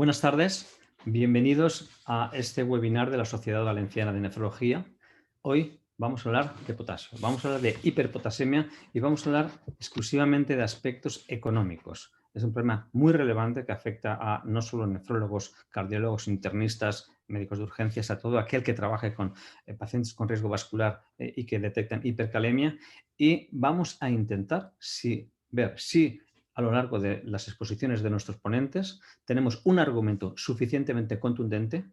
Buenas tardes, bienvenidos a este webinar de la Sociedad Valenciana de Nefrología. Hoy vamos a hablar de potasio, vamos a hablar de hiperpotasemia y vamos a hablar exclusivamente de aspectos económicos. Es un problema muy relevante que afecta a no solo nefrólogos, cardiólogos, internistas, médicos de urgencias, a todo aquel que trabaje con pacientes con riesgo vascular y que detectan hipercalemia. Y vamos a intentar ver si a lo largo de las exposiciones de nuestros ponentes tenemos un argumento suficientemente contundente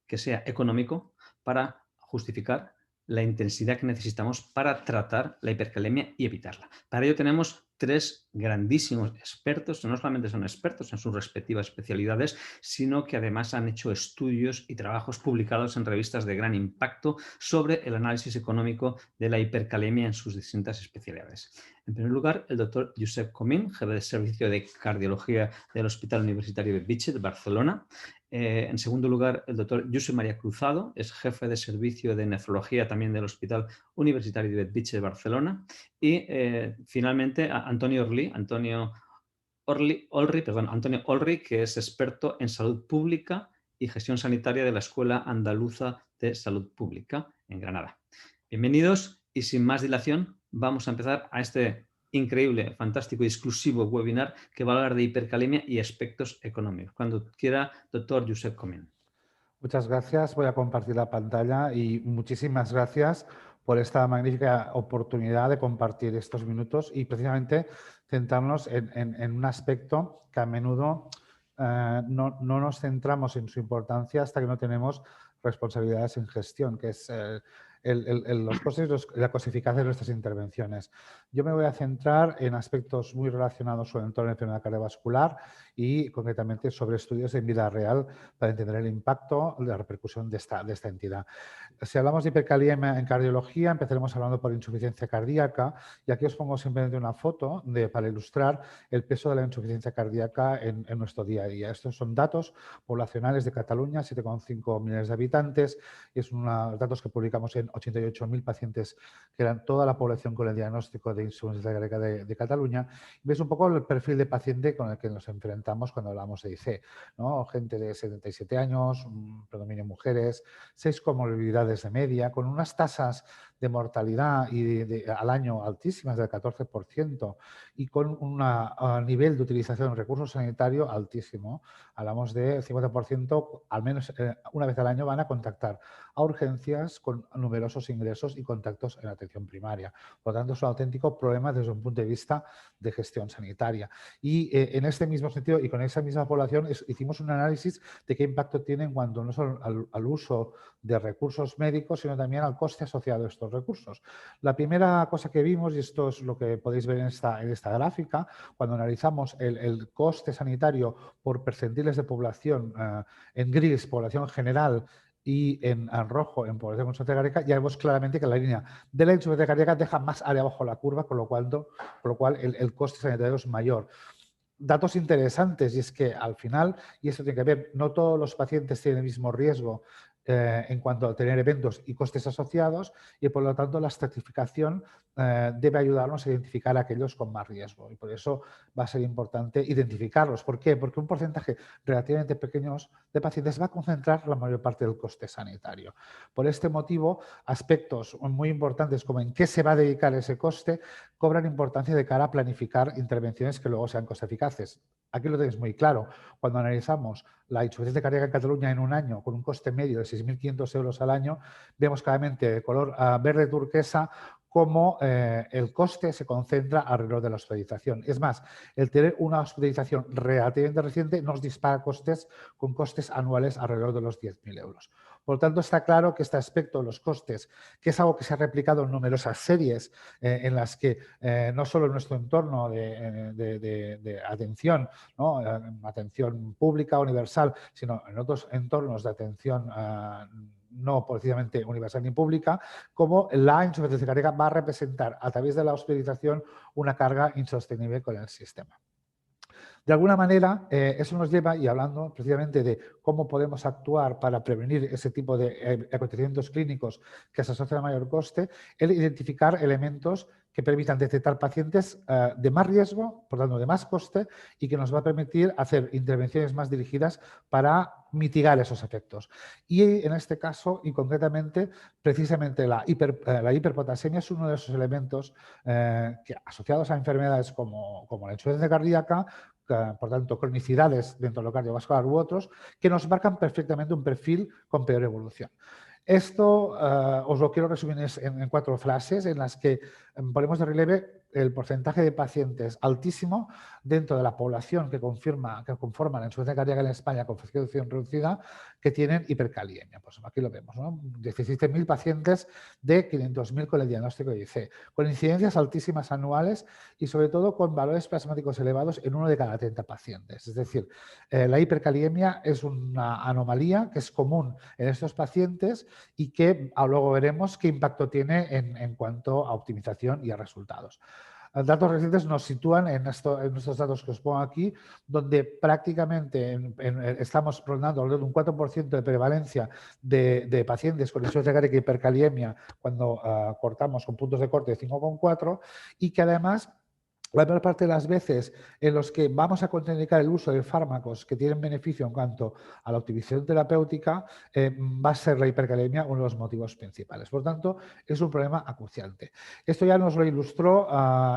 que sea económico para justificar la intensidad que necesitamos para tratar la hipercalemia y evitarla. Para ello tenemos tres grandísimos expertos, no solamente son expertos en sus respectivas especialidades, sino que además han hecho estudios y trabajos publicados en revistas de gran impacto sobre el análisis económico de la hipercalemia en sus distintas especialidades. En primer lugar, el doctor Josep Comín, jefe de servicio de cardiología del Hospital Universitario de Bellvitge de Barcelona. En segundo lugar, el doctor Josep María Cruzado, es jefe de servicio de nefrología también del Hospital Universitario de Bellvitge de Barcelona. Y finalmente, Antonio Olri, que es experto en salud pública y gestión sanitaria de la Escuela Andaluza de Salud Pública en Granada. Bienvenidos y sin más dilación vamos a empezar a este increíble, fantástico y exclusivo webinar que va a hablar de hipercalemia y aspectos económicos. Cuando quiera, doctor Josep Comín. Muchas gracias. Voy a compartir la pantalla y muchísimas gracias por esta magnífica oportunidad de compartir estos minutos y precisamente centrarnos en un aspecto que a menudo no nos centramos en su importancia hasta que no tenemos responsabilidades en gestión, que es los costes y la coste-eficacia de nuestras intervenciones. Yo me voy a centrar en aspectos muy relacionados con el entorno de enfermedad cardiovascular y concretamente sobre estudios en vida real para entender el impacto, la repercusión de esta entidad. Si hablamos de hipercalemia en cardiología, empezaremos hablando por insuficiencia cardíaca y aquí os pongo simplemente una foto para ilustrar el peso de la insuficiencia cardíaca en nuestro día a día. Estos son datos poblacionales de Cataluña, 7,5 millones de habitantes, y son datos que publicamos en 88.000 pacientes, que eran toda la población con el diagnóstico de insuficiencia cardíaca de Cataluña. Y ves un poco el perfil de paciente con el que nos enfrentamos cuando hablamos de IC, ¿no? Gente de 77 años, predominio mujeres, 6 comorbilidades de media, con unas tasas de mortalidad al año altísimas del 14% y con un nivel de utilización de recursos sanitarios altísimo. Hablamos de 50%, al menos una vez al año van a contactar a urgencias con numerosos ingresos y contactos en atención primaria. Por lo tanto, es un auténtico problema desde un punto de vista de gestión sanitaria. Y en este mismo sentido y con esa misma población hicimos un análisis de qué impacto tiene en cuanto no solo al uso de recursos médicos, sino también al coste asociado a estos recursos. La primera cosa que vimos, y esto es lo que podéis ver en esta gráfica, cuando analizamos el coste sanitario por percentiles de población, en gris, población general, y en rojo, en población con insuficiencia cardíaca, ya vemos claramente que la línea de la insuficiencia cardíaca deja más área abajo la curva, con lo cual el coste sanitario es mayor. Datos interesantes, y es que al final, y esto tiene que ver, no todos los pacientes tienen el mismo riesgo en cuanto a tener eventos y costes asociados, y por lo tanto la estratificación debe ayudarnos a identificar a aquellos con más riesgo, y por eso va a ser importante identificarlos. ¿Por qué? Porque un porcentaje relativamente pequeño de pacientes va a concentrar la mayor parte del coste sanitario. Por este motivo, aspectos muy importantes como en qué se va a dedicar ese coste cobran importancia de cara a planificar intervenciones que luego sean coste eficaces. Aquí lo tenéis muy claro. Cuando analizamos la insuficiencia cardíaca en Cataluña en un año con un coste medio de 6.500 euros al año, vemos claramente de color verde turquesa cómo el coste se concentra alrededor de la hospitalización. Es más, el tener una hospitalización relativamente reciente nos dispara costes con costes anuales alrededor de los 10.000 euros. Por lo tanto, está claro que este aspecto, los costes, que es algo que se ha replicado en numerosas series en las que no solo en nuestro entorno de atención, ¿no? Atención pública, universal, sino en otros entornos de atención no precisamente universal ni pública, como la insuficiencia cardíaca va a representar a través de la hospitalización una carga insostenible con el sistema. De alguna manera, eso nos lleva, y hablando precisamente de cómo podemos actuar para prevenir ese tipo de acontecimientos clínicos que se asocian a mayor coste, el identificar elementos que permitan detectar pacientes de más riesgo, por tanto de más coste, y que nos va a permitir hacer intervenciones más dirigidas para mitigar esos efectos. Y en este caso, y concretamente, precisamente la hiperpotasemia es uno de esos elementos que, asociados a enfermedades como la insuficiencia cardíaca, por tanto, cronicidades dentro de lo cardiovascular u otros, que nos marcan perfectamente un perfil con peor evolución. Esto os lo quiero resumir en 4 frases en las que ponemos de relieve el porcentaje de pacientes altísimo dentro de la población que conforma la insuficiencia cardíaca en España con frecuencia reducida que tienen hipercaliemia. Pues aquí lo vemos, ¿no? 17.000 pacientes de 500.000 con el diagnóstico de IC, con incidencias altísimas anuales y sobre todo con valores plasmáticos elevados en 1 de cada 30 pacientes. Es decir, la hipercaliemia es una anomalía que es común en estos pacientes y que luego veremos qué impacto tiene en cuanto a optimización y a resultados. Datos recientes nos sitúan en estos datos que os pongo aquí, donde prácticamente estamos rondando alrededor de un 4% de prevalencia de pacientes con insuficiencia cardíaca y hipercaliemia cuando cortamos con puntos de corte de 5,4 y que además la mayor parte de las veces en los que vamos a contraindicar el uso de fármacos que tienen beneficio en cuanto a la optimización terapéutica va a ser la hipercalemia uno de los motivos principales. Por tanto, es un problema acuciante. Esto ya nos lo ilustró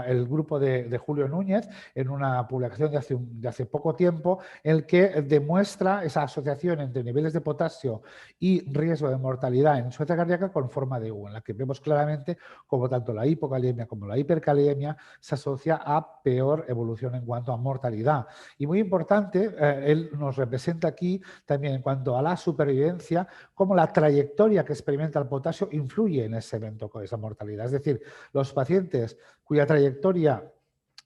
el grupo de Julio Núñez en una publicación de hace poco tiempo en el que demuestra esa asociación entre niveles de potasio y riesgo de mortalidad en insuficiencia cardíaca con forma de U, en la que vemos claramente cómo tanto la hipocalemia como la hipercalemia se asocia a peor evolución en cuanto a mortalidad. Y muy importante, él nos representa aquí también en cuanto a la supervivencia, cómo la trayectoria que experimenta el potasio influye en ese evento con esa mortalidad. Es decir, los pacientes cuya trayectoria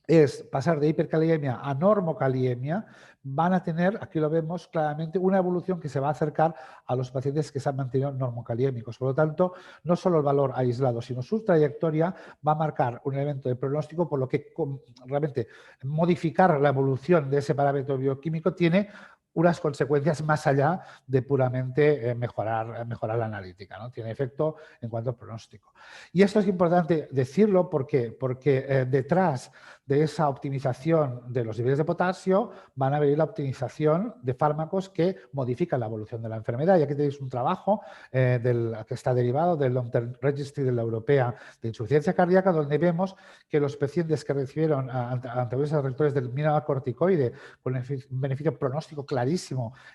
es pasar de hipercaliemia a normocaliemia, van a tener, aquí lo vemos claramente, una evolución que se va a acercar a los pacientes que se han mantenido normocaliémicos. Por lo tanto, no solo el valor aislado, sino su trayectoria va a marcar un elemento de pronóstico, por lo que realmente modificar la evolución de ese parámetro bioquímico tiene unas consecuencias más allá de puramente mejorar la analítica, ¿no? Tiene efecto en cuanto al pronóstico. Y esto es importante decirlo porque detrás de esa optimización de los niveles de potasio van a venir la optimización de fármacos que modifican la evolución de la enfermedad. Y aquí tenéis un trabajo que está derivado del Long Term Registry de la Europea de Insuficiencia Cardíaca, donde vemos que los pacientes que recibieron antibióticos rectores del mineralocorticoide con un beneficio pronóstico clarísimo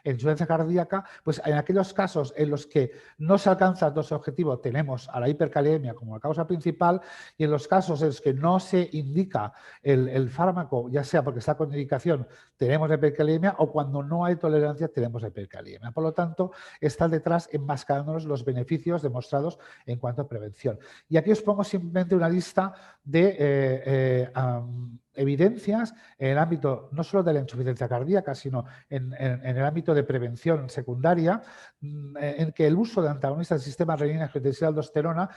en insuficiencia cardíaca, pues en aquellos casos en los que no se alcanza el objetivo tenemos a la hipercalemia como la causa principal, y en los casos en los que no se indica el fármaco, ya sea porque está con indicación, tenemos hipercalemia, o cuando no hay tolerancia tenemos hipercalemia. Por lo tanto, está detrás enmascarándonos los beneficios demostrados en cuanto a prevención. Y aquí os pongo simplemente una lista de evidencias en el ámbito no solo de la insuficiencia cardíaca, sino en el ámbito de prevención secundaria, en que el uso de antagonistas del sistema renina-angiotensina-aldosterona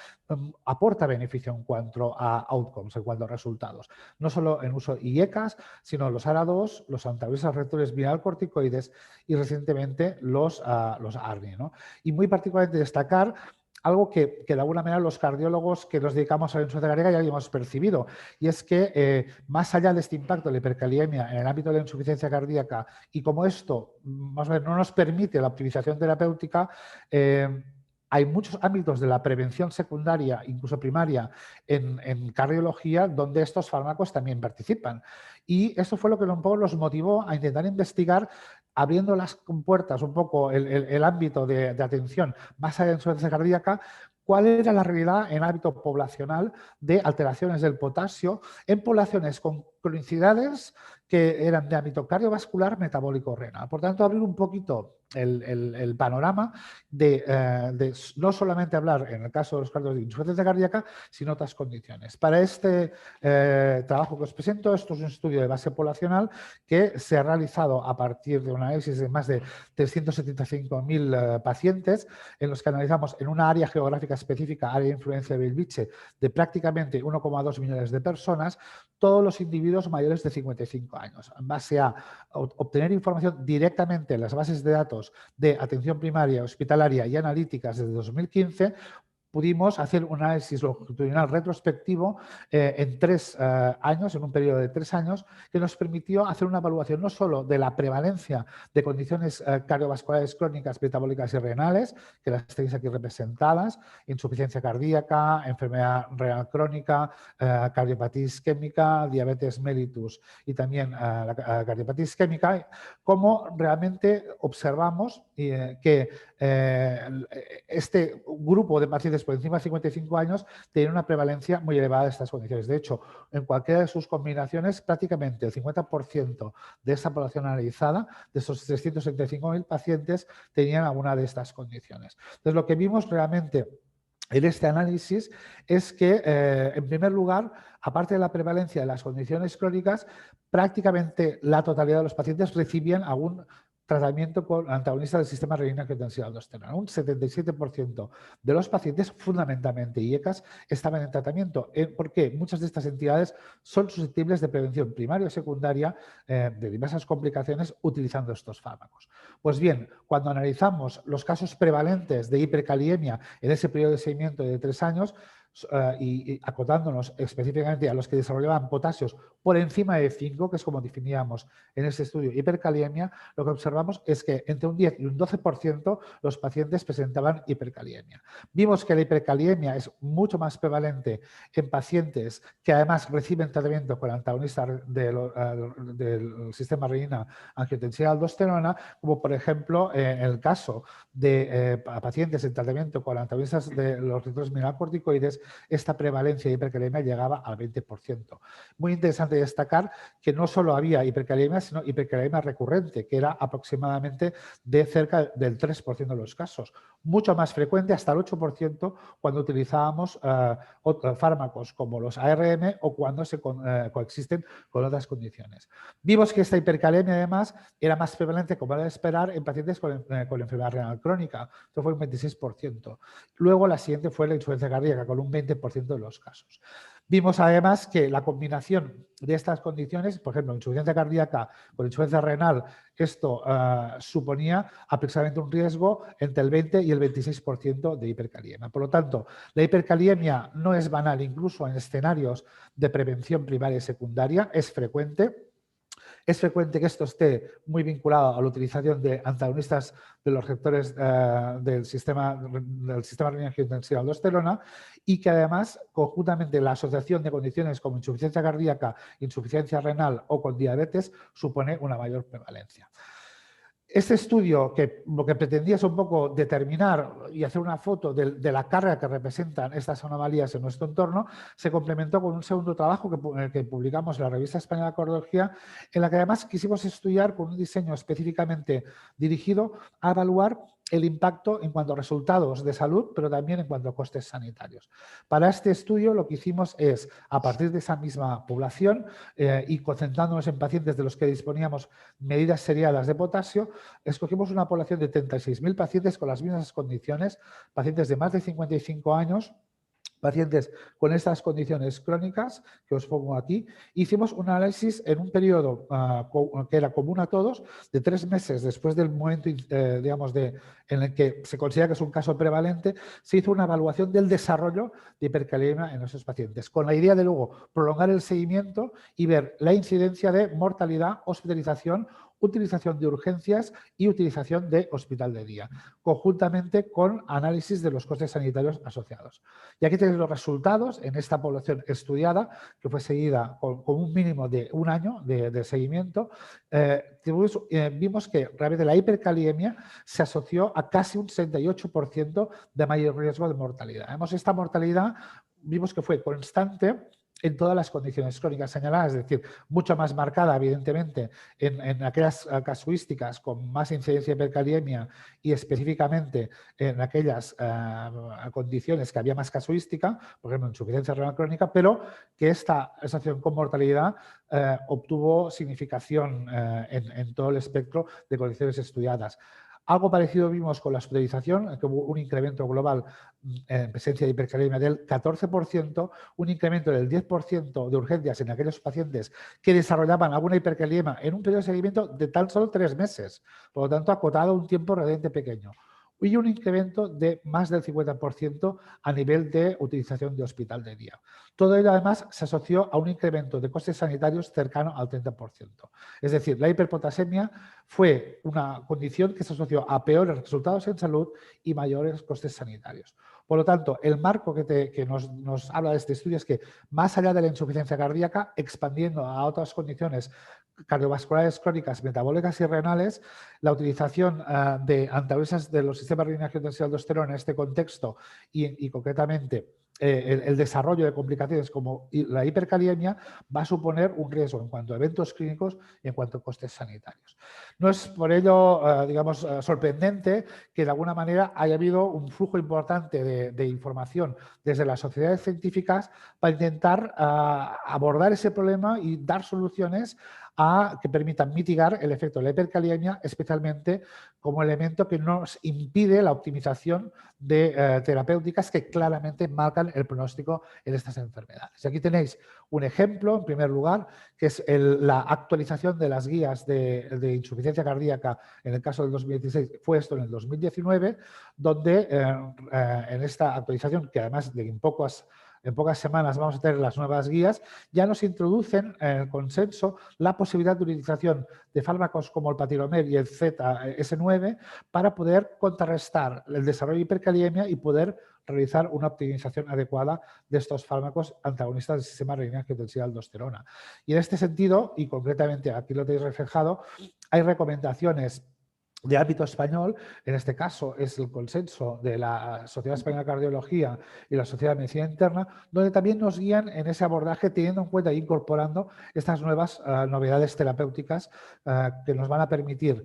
aporta beneficio en cuanto a outcomes, en cuanto a resultados. No solo en uso IECAS, sino los ARA2, los antagonistas rectores mineralocorticoides y recientemente los ARNI, ¿no? Y muy particularmente destacar algo que de alguna manera los cardiólogos que nos dedicamos a la insuficiencia cardíaca ya habíamos percibido, y es que más allá de este impacto de la hipercaliemia en el ámbito de la insuficiencia cardíaca, y como esto más o menos no nos permite la optimización terapéutica, hay muchos ámbitos de la prevención secundaria, incluso primaria, en cardiología, donde estos fármacos también participan. Y esto fue lo que un poco los motivó a intentar investigar, abriendo las compuertas un poco el ámbito de atención más allá de la insuficiencia cardíaca, cuál era la realidad en el ámbito poblacional de alteraciones del potasio en poblaciones con cronicidades que eran de ámbito cardiovascular, metabólico, renal. Por tanto, abrir un poquito el panorama de no solamente hablar, en el caso de los casos de insuficiencia cardíaca, sino otras condiciones. Para este trabajo que os presento, esto es un estudio de base poblacional que se ha realizado a partir de un análisis de más de 375.000 pacientes, en los que analizamos en una área geográfica específica, área de influencia de Belviche, de prácticamente 1,2 millones de personas, todos los individuos mayores de 55 años, en base a obtener información directamente en las bases de datos de atención primaria, hospitalaria y analíticas desde 2015, pudimos hacer un análisis longitudinal retrospectivo en 3 años, en un periodo de 3 años, que nos permitió hacer una evaluación no solo de la prevalencia de condiciones cardiovasculares crónicas, metabólicas y renales, que las tenéis aquí representadas, insuficiencia cardíaca, enfermedad renal crónica, cardiopatía isquémica, diabetes mellitus y también la cardiopatía isquémica, como realmente observamos que este grupo de pacientes por encima de 55 años tiene una prevalencia muy elevada de estas condiciones. De hecho, en cualquiera de sus combinaciones, prácticamente el 50% de esta población analizada, de esos 375.000 pacientes, tenían alguna de estas condiciones. Entonces, lo que vimos realmente en este análisis es que, en primer lugar, aparte de la prevalencia de las condiciones crónicas, prácticamente la totalidad de los pacientes recibían algún tratamiento con antagonistas del sistema renina-angiotensina-aldosterona. Un 77% de los pacientes, fundamentalmente IECAS, estaban en tratamiento. ¿Por qué? Muchas de estas entidades son susceptibles de prevención primaria o secundaria de diversas complicaciones utilizando estos fármacos. Pues bien, cuando analizamos los casos prevalentes de hipercaliemia en ese periodo de seguimiento de 3 años, y acotándonos específicamente a los que desarrollaban potasios por encima de 5, que es como definíamos en este estudio hipercaliemia, lo que observamos es que entre un 10 y un 12% los pacientes presentaban hipercaliemia. Vimos que la hipercaliemia es mucho más prevalente en pacientes que además reciben tratamiento con antagonistas del sistema renina-angiotensina-aldosterona, como por ejemplo en el caso de pacientes en tratamiento con antagonistas de los receptores mineralocorticoides, esta prevalencia de hipercaliemia llegaba al 20%. Muy interesante destacar que no solo había hipercaliemia, sino hipercaliemia recurrente, que era aproximadamente de cerca del 3% de los casos. Mucho más frecuente, hasta el 8%, cuando utilizábamos fármacos como los ARM o cuando se coexisten con otras condiciones. Vimos que esta hipercalemia, además, era más prevalente, como era de esperar, en pacientes con enfermedad renal crónica. Esto fue un 26%. Luego, la siguiente fue la insuficiencia cardíaca, con un 20% de los casos. Vimos además que la combinación de estas condiciones, por ejemplo, insuficiencia cardíaca con insuficiencia renal, esto suponía aproximadamente un riesgo entre el 20 y el 26% de hipercaliemia. Por lo tanto, la hipercaliemia no es banal, incluso en escenarios de prevención primaria y secundaria, es frecuente. Es frecuente que esto esté muy vinculado a la utilización de antagonistas de los receptores del sistema renina-angiotensina-aldosterona y que además, conjuntamente, la asociación de condiciones como insuficiencia cardíaca, insuficiencia renal o con diabetes supone una mayor prevalencia. Este estudio, que lo que pretendía es un poco determinar y hacer una foto de la carga que representan estas anomalías en nuestro entorno, se complementó con un segundo trabajo que publicamos en la Revista Española de Cardiología, en la que además quisimos estudiar con un diseño específicamente dirigido a evaluar el impacto en cuanto a resultados de salud, pero también en cuanto a costes sanitarios. Para este estudio lo que hicimos es, a partir de esa misma población y concentrándonos en pacientes de los que disponíamos medidas seriadas de potasio, escogimos una población de 36.000 pacientes con las mismas condiciones, pacientes de más de 55 años, pacientes con estas condiciones crónicas que os pongo aquí. Hicimos un análisis en un periodo que era común a todos, de 3 meses después del momento digamos en el que se considera que es un caso prevalente. Se hizo una evaluación del desarrollo de hipercaliemia en esos pacientes, con la idea de luego prolongar el seguimiento y ver la incidencia de mortalidad, hospitalización, utilización de urgencias y utilización de hospital de día, conjuntamente con análisis de los costes sanitarios asociados. Y aquí tenéis los resultados en esta población estudiada, que fue seguida con un mínimo de 1 año de seguimiento. Vimos que realmente la hipercaliemia se asoció a casi un 68% de mayor riesgo de mortalidad. Esta mortalidad vimos que fue constante en todas las condiciones crónicas señaladas, es decir, mucho más marcada, evidentemente, en aquellas casuísticas con más incidencia de hipercaliemia y específicamente en aquellas condiciones que había más casuística, por ejemplo, insuficiencia renal crónica, pero que esta asociación con mortalidad obtuvo significación en todo el espectro de condiciones estudiadas. Algo parecido vimos con la hospitalización, que hubo un incremento global en presencia de hipercaliemia del 14%, un incremento del 10% de urgencias en aquellos pacientes que desarrollaban alguna hipercaliemia en un periodo de seguimiento de tan solo 3 meses, por lo tanto acotado a un tiempo relativamente pequeño. Y un incremento de más del 50% a nivel de utilización de hospital de día. Todo ello además se asoció a un incremento de costes sanitarios cercano al 30%. Es decir, la hiperpotasemia fue una condición que se asoció a peores resultados en salud y mayores costes sanitarios. Por lo tanto, el marco que nos habla de este estudio es que más allá de la insuficiencia cardíaca, expandiendo a otras condiciones cardiovasculares crónicas, metabólicas y renales, la utilización de antagonistas de los sistemas renina-angiotensina aldosterona en este contexto y concretamente el desarrollo de complicaciones como la hipercaliemia va a suponer un riesgo en cuanto a eventos clínicos y en cuanto a costes sanitarios. No es por ello, digamos, sorprendente que de alguna manera haya habido un flujo importante de información desde las sociedades científicas para intentar abordar ese problema y dar soluciones que permitan mitigar el efecto de la hipercaliemia, especialmente como elemento que nos impide la optimización de terapéuticas que claramente marcan el pronóstico en estas enfermedades. Y aquí tenéis un ejemplo, en primer lugar, que es la actualización de las guías de insuficiencia cardíaca. En el caso del 2016 fue esto en el 2019, donde en esta actualización, que además en pocas semanas vamos a tener las nuevas guías, ya nos introducen en el consenso la posibilidad de utilización de fármacos como el patiromer y el ZS9 para poder contrarrestar el desarrollo de hipercaliemia y poder realizar una optimización adecuada de estos fármacos antagonistas del sistema renina-angiotensina aldosterona. Y en este sentido, y concretamente aquí lo tenéis reflejado, hay recomendaciones de ámbito español, en este caso es el consenso de la Sociedad Española de Cardiología y la Sociedad de Medicina Interna, donde también nos guían en ese abordaje teniendo en cuenta e incorporando estas nuevas novedades terapéuticas que nos van a permitir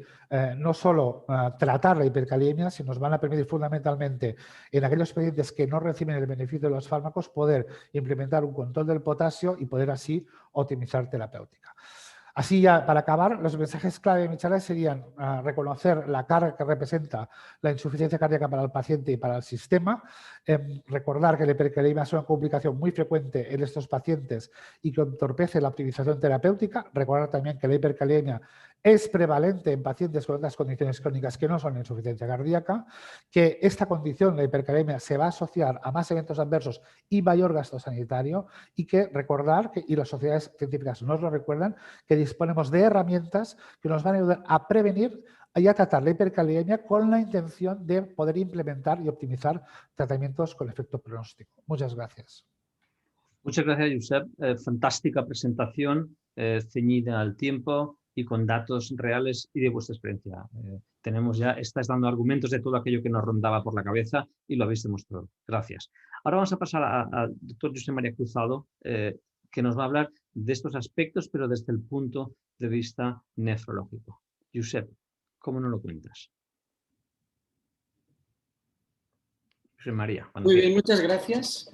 no solo tratar la hipercaliemia, sino nos van a permitir fundamentalmente en aquellos pacientes que no reciben el beneficio de los fármacos poder implementar un control del potasio y poder así optimizar terapéutica. Así ya, para acabar, los mensajes clave de mi charla serían reconocer la carga que representa la insuficiencia cardíaca para el paciente y para el sistema, recordar que la hipercaliemia es una complicación muy frecuente en estos pacientes y que entorpece la optimización terapéutica, recordar también que la hipercaliemia es prevalente en pacientes con otras condiciones crónicas que no son insuficiencia cardíaca, que esta condición, la hipercalemia, se va a asociar a más eventos adversos y mayor gasto sanitario y que recordar, y las sociedades científicas nos lo recuerdan, que disponemos de herramientas que nos van a ayudar a prevenir y a tratar la hipercalemia con la intención de poder implementar y optimizar tratamientos con efecto pronóstico. Muchas gracias. Muchas gracias, Josep. Fantástica presentación, ceñida al tiempo y con datos reales y de vuestra experiencia. Estás dando argumentos de todo aquello que nos rondaba por la cabeza y lo habéis demostrado. Gracias. Ahora vamos a pasar al doctor Josep María Cruzado, que nos va a hablar de estos aspectos, pero desde el punto de vista nefrológico. Josep, ¿cómo nos lo cuentas? Josep María. Muy bien, muchas gracias.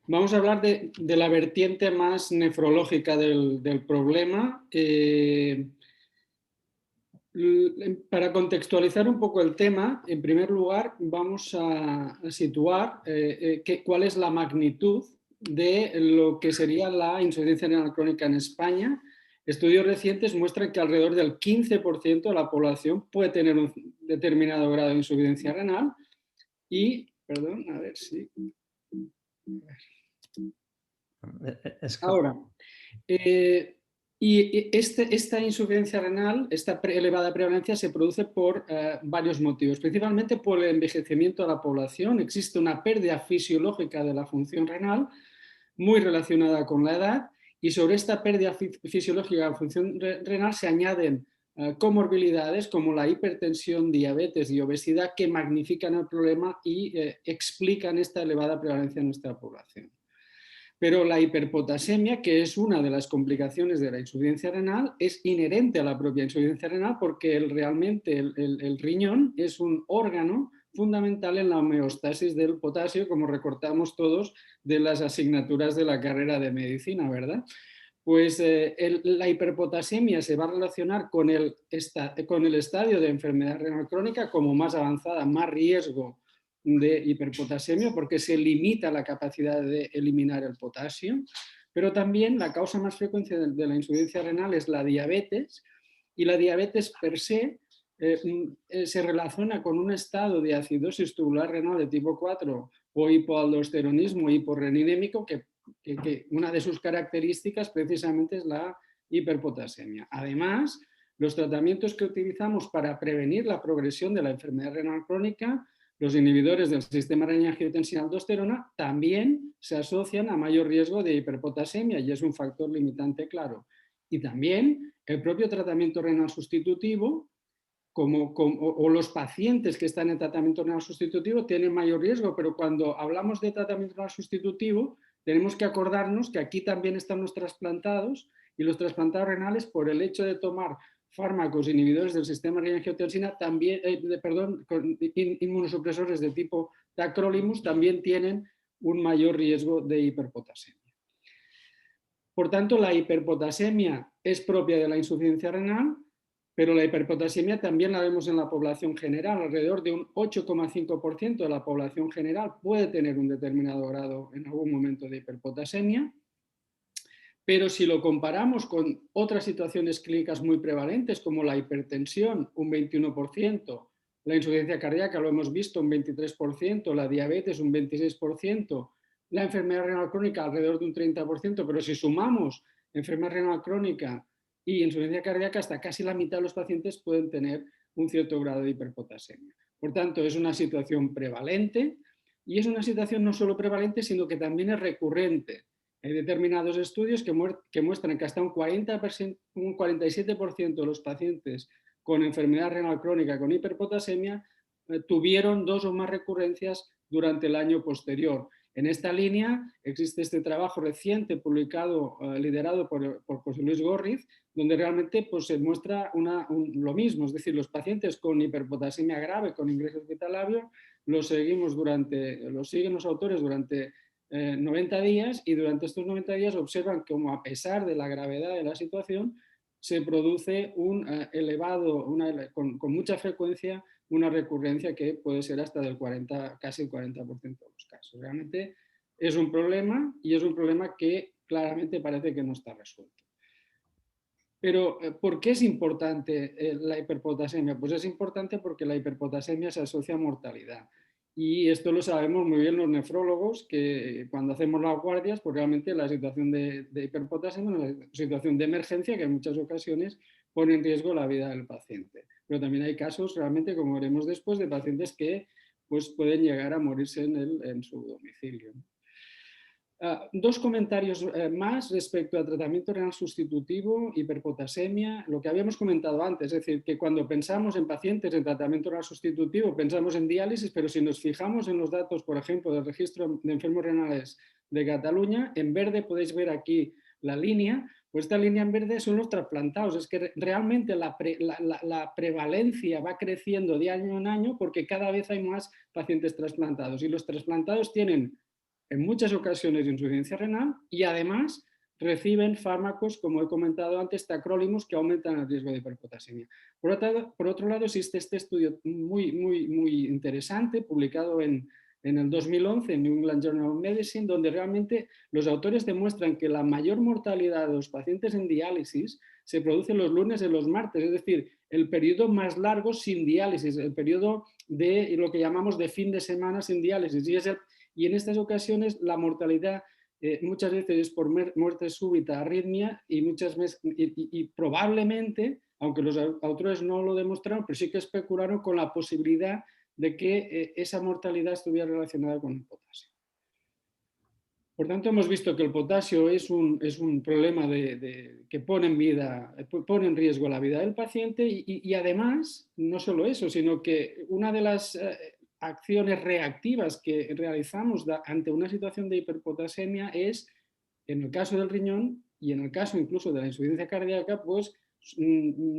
Vamos a hablar de la vertiente más nefrológica del problema. Para contextualizar un poco el tema, en primer lugar vamos a situar cuál es la magnitud de lo que sería la insuficiencia renal crónica en España. Estudios recientes muestran que alrededor del 15% de la población puede tener un determinado grado de insuficiencia renal y, perdón, a ver si... Ahora, esta insuficiencia renal, esta elevada prevalencia se produce por varios motivos, principalmente por el envejecimiento de la población. Existe una pérdida fisiológica de la función renal muy relacionada con la edad y sobre esta pérdida fisiológica de la función renal se añaden comorbilidades como la hipertensión, diabetes y obesidad que magnifican el problema y explican esta elevada prevalencia en nuestra población. Pero la hiperpotasemia, que es una de las complicaciones de la insuficiencia renal, es inherente a la propia insuficiencia renal porque realmente el riñón es un órgano fundamental en la homeostasis del potasio, como recortamos todos de las asignaturas de la carrera de medicina, ¿verdad? Pues la hiperpotasemia se va a relacionar con el estadio de enfermedad renal crónica como más avanzada, más riesgo de hiperpotasemia porque se limita la capacidad de eliminar el potasio, pero también la causa más frecuente de la insuficiencia renal es la diabetes, y la diabetes per se se relaciona con un estado de acidosis tubular renal de tipo 4 o hipoaldosteronismo hiporreninémico que una de sus características precisamente es la hiperpotasemia. Además, los tratamientos que utilizamos para prevenir la progresión de la enfermedad renal crónica, los inhibidores del sistema renin-angiotensina-aldosterona, también se asocian a mayor riesgo de hiperpotasemia y es un factor limitante claro. Y también el propio tratamiento renal sustitutivo, o los pacientes que están en tratamiento renal sustitutivo tienen mayor riesgo, pero cuando hablamos de tratamiento renal sustitutivo tenemos que acordarnos que aquí también están los trasplantados, y los trasplantados renales, por el hecho de tomar fármacos inhibidores del sistema renin-angiotensina, también, inmunosupresores de tipo tacrolimus, también tienen un mayor riesgo de hiperpotasemia. Por tanto, la hiperpotasemia es propia de la insuficiencia renal, pero la hiperpotasemia también la vemos en la población general. Alrededor de un 8,5% de la población general puede tener un determinado grado en algún momento de hiperpotasemia. Pero si lo comparamos con otras situaciones clínicas muy prevalentes, como la hipertensión, un 21%, la insuficiencia cardíaca, lo hemos visto, un 23%, la diabetes, un 26%, la enfermedad renal crónica, alrededor de un 30%, pero si sumamos enfermedad renal crónica y insuficiencia cardíaca, hasta casi la mitad de los pacientes pueden tener un cierto grado de hiperpotasemia. Por tanto, es una situación prevalente, y es una situación no solo prevalente, sino que también es recurrente. Hay determinados estudios que muestran que hasta un 47% de los pacientes con enfermedad renal crónica con hiperpotasemia tuvieron 2 o más recurrencias durante el año posterior. En esta línea existe este trabajo reciente publicado, liderado por José Luis Gorriz, donde realmente pues, se muestra lo mismo, es decir, los pacientes con hiperpotasemia grave, con ingreso hospitalario, los siguen los autores durante 90 días, y durante estos 90 días observan cómo, a pesar de la gravedad de la situación, se produce un elevado, con mucha frecuencia, una recurrencia que puede ser hasta del 40, casi el 40% de los casos. Realmente es un problema, y es un problema que claramente parece que no está resuelto. Pero, ¿por qué es importante la hiperpotasemia? Pues es importante porque la hiperpotasemia se asocia a mortalidad. Y esto lo sabemos muy bien los nefrólogos, que cuando hacemos las guardias, pues realmente la situación de hiperpotasemia es una situación de emergencia que en muchas ocasiones pone en riesgo la vida del paciente. Pero también hay casos, realmente, como veremos después, de pacientes que pues, pueden llegar a morirse en su domicilio. Dos comentarios más respecto al tratamiento renal sustitutivo, hiperpotasemia, lo que habíamos comentado antes, es decir, que cuando pensamos en pacientes en tratamiento renal sustitutivo pensamos en diálisis, pero si nos fijamos en los datos, por ejemplo, del registro de enfermos renales de Cataluña, en verde podéis ver aquí la línea, pues esta línea en verde son los trasplantados. Es que realmente la prevalencia va creciendo de año en año porque cada vez hay más pacientes trasplantados, y los trasplantados tienen en muchas ocasiones insuficiencia renal, y además reciben fármacos, como he comentado antes, tacrolimus, que aumentan el riesgo de hiperpotasemia. Por otro lado, existe este estudio muy interesante, publicado en el 2011 en New England Journal of Medicine, donde realmente los autores demuestran que la mayor mortalidad de los pacientes en diálisis se produce los lunes y los martes, es decir, el periodo más largo sin diálisis, el periodo de lo que llamamos de fin de semana sin diálisis, y en estas ocasiones la mortalidad muchas veces es por muerte súbita, arritmia, y probablemente, aunque los autores no lo demostraron, pero sí que especularon con la posibilidad de que esa mortalidad estuviera relacionada con el potasio. Por tanto, hemos visto que el potasio es un problema que pone en riesgo la vida del paciente, y además, no solo eso, sino que una de las acciones reactivas que realizamos ante una situación de hiperpotasemia es en el caso del riñón y en el caso incluso de la insuficiencia cardíaca, pues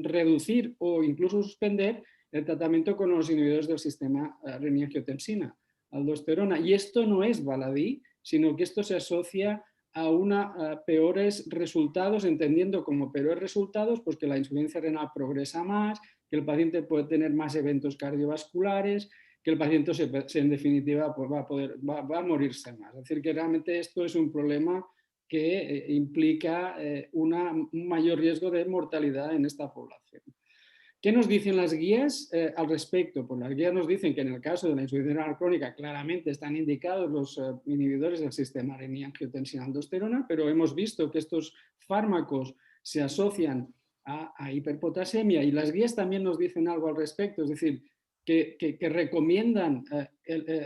reducir o incluso suspender el tratamiento con los inhibidores del sistema renin-angiotensina, aldosterona. Y esto no es baladí, sino que esto se asocia a peores resultados, entendiendo como peores resultados pues que la insuficiencia renal progresa más, que el paciente puede tener más eventos cardiovasculares, que el paciente en definitiva pues va a morirse más. Es decir, que realmente esto es un problema que implica un mayor riesgo de mortalidad en esta población. ¿Qué nos dicen las guías al respecto? Pues las guías nos dicen que en el caso de la insuficiencia renal crónica claramente están indicados los inhibidores del sistema renin-angiotensina-aldosterona, pero hemos visto que estos fármacos se asocian a hiperpotasemia, y las guías también nos dicen algo al respecto, es decir, que recomiendan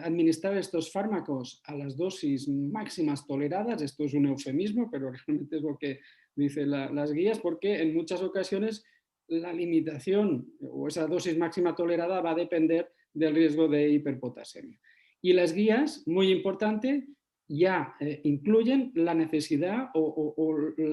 administrar estos fármacos a las dosis máximas toleradas. Esto es un eufemismo, pero realmente es lo que dicen las guías, porque en muchas ocasiones la limitación o esa dosis máxima tolerada va a depender del riesgo de hiperpotasemia. Y las guías, muy importante, ya incluyen la necesidad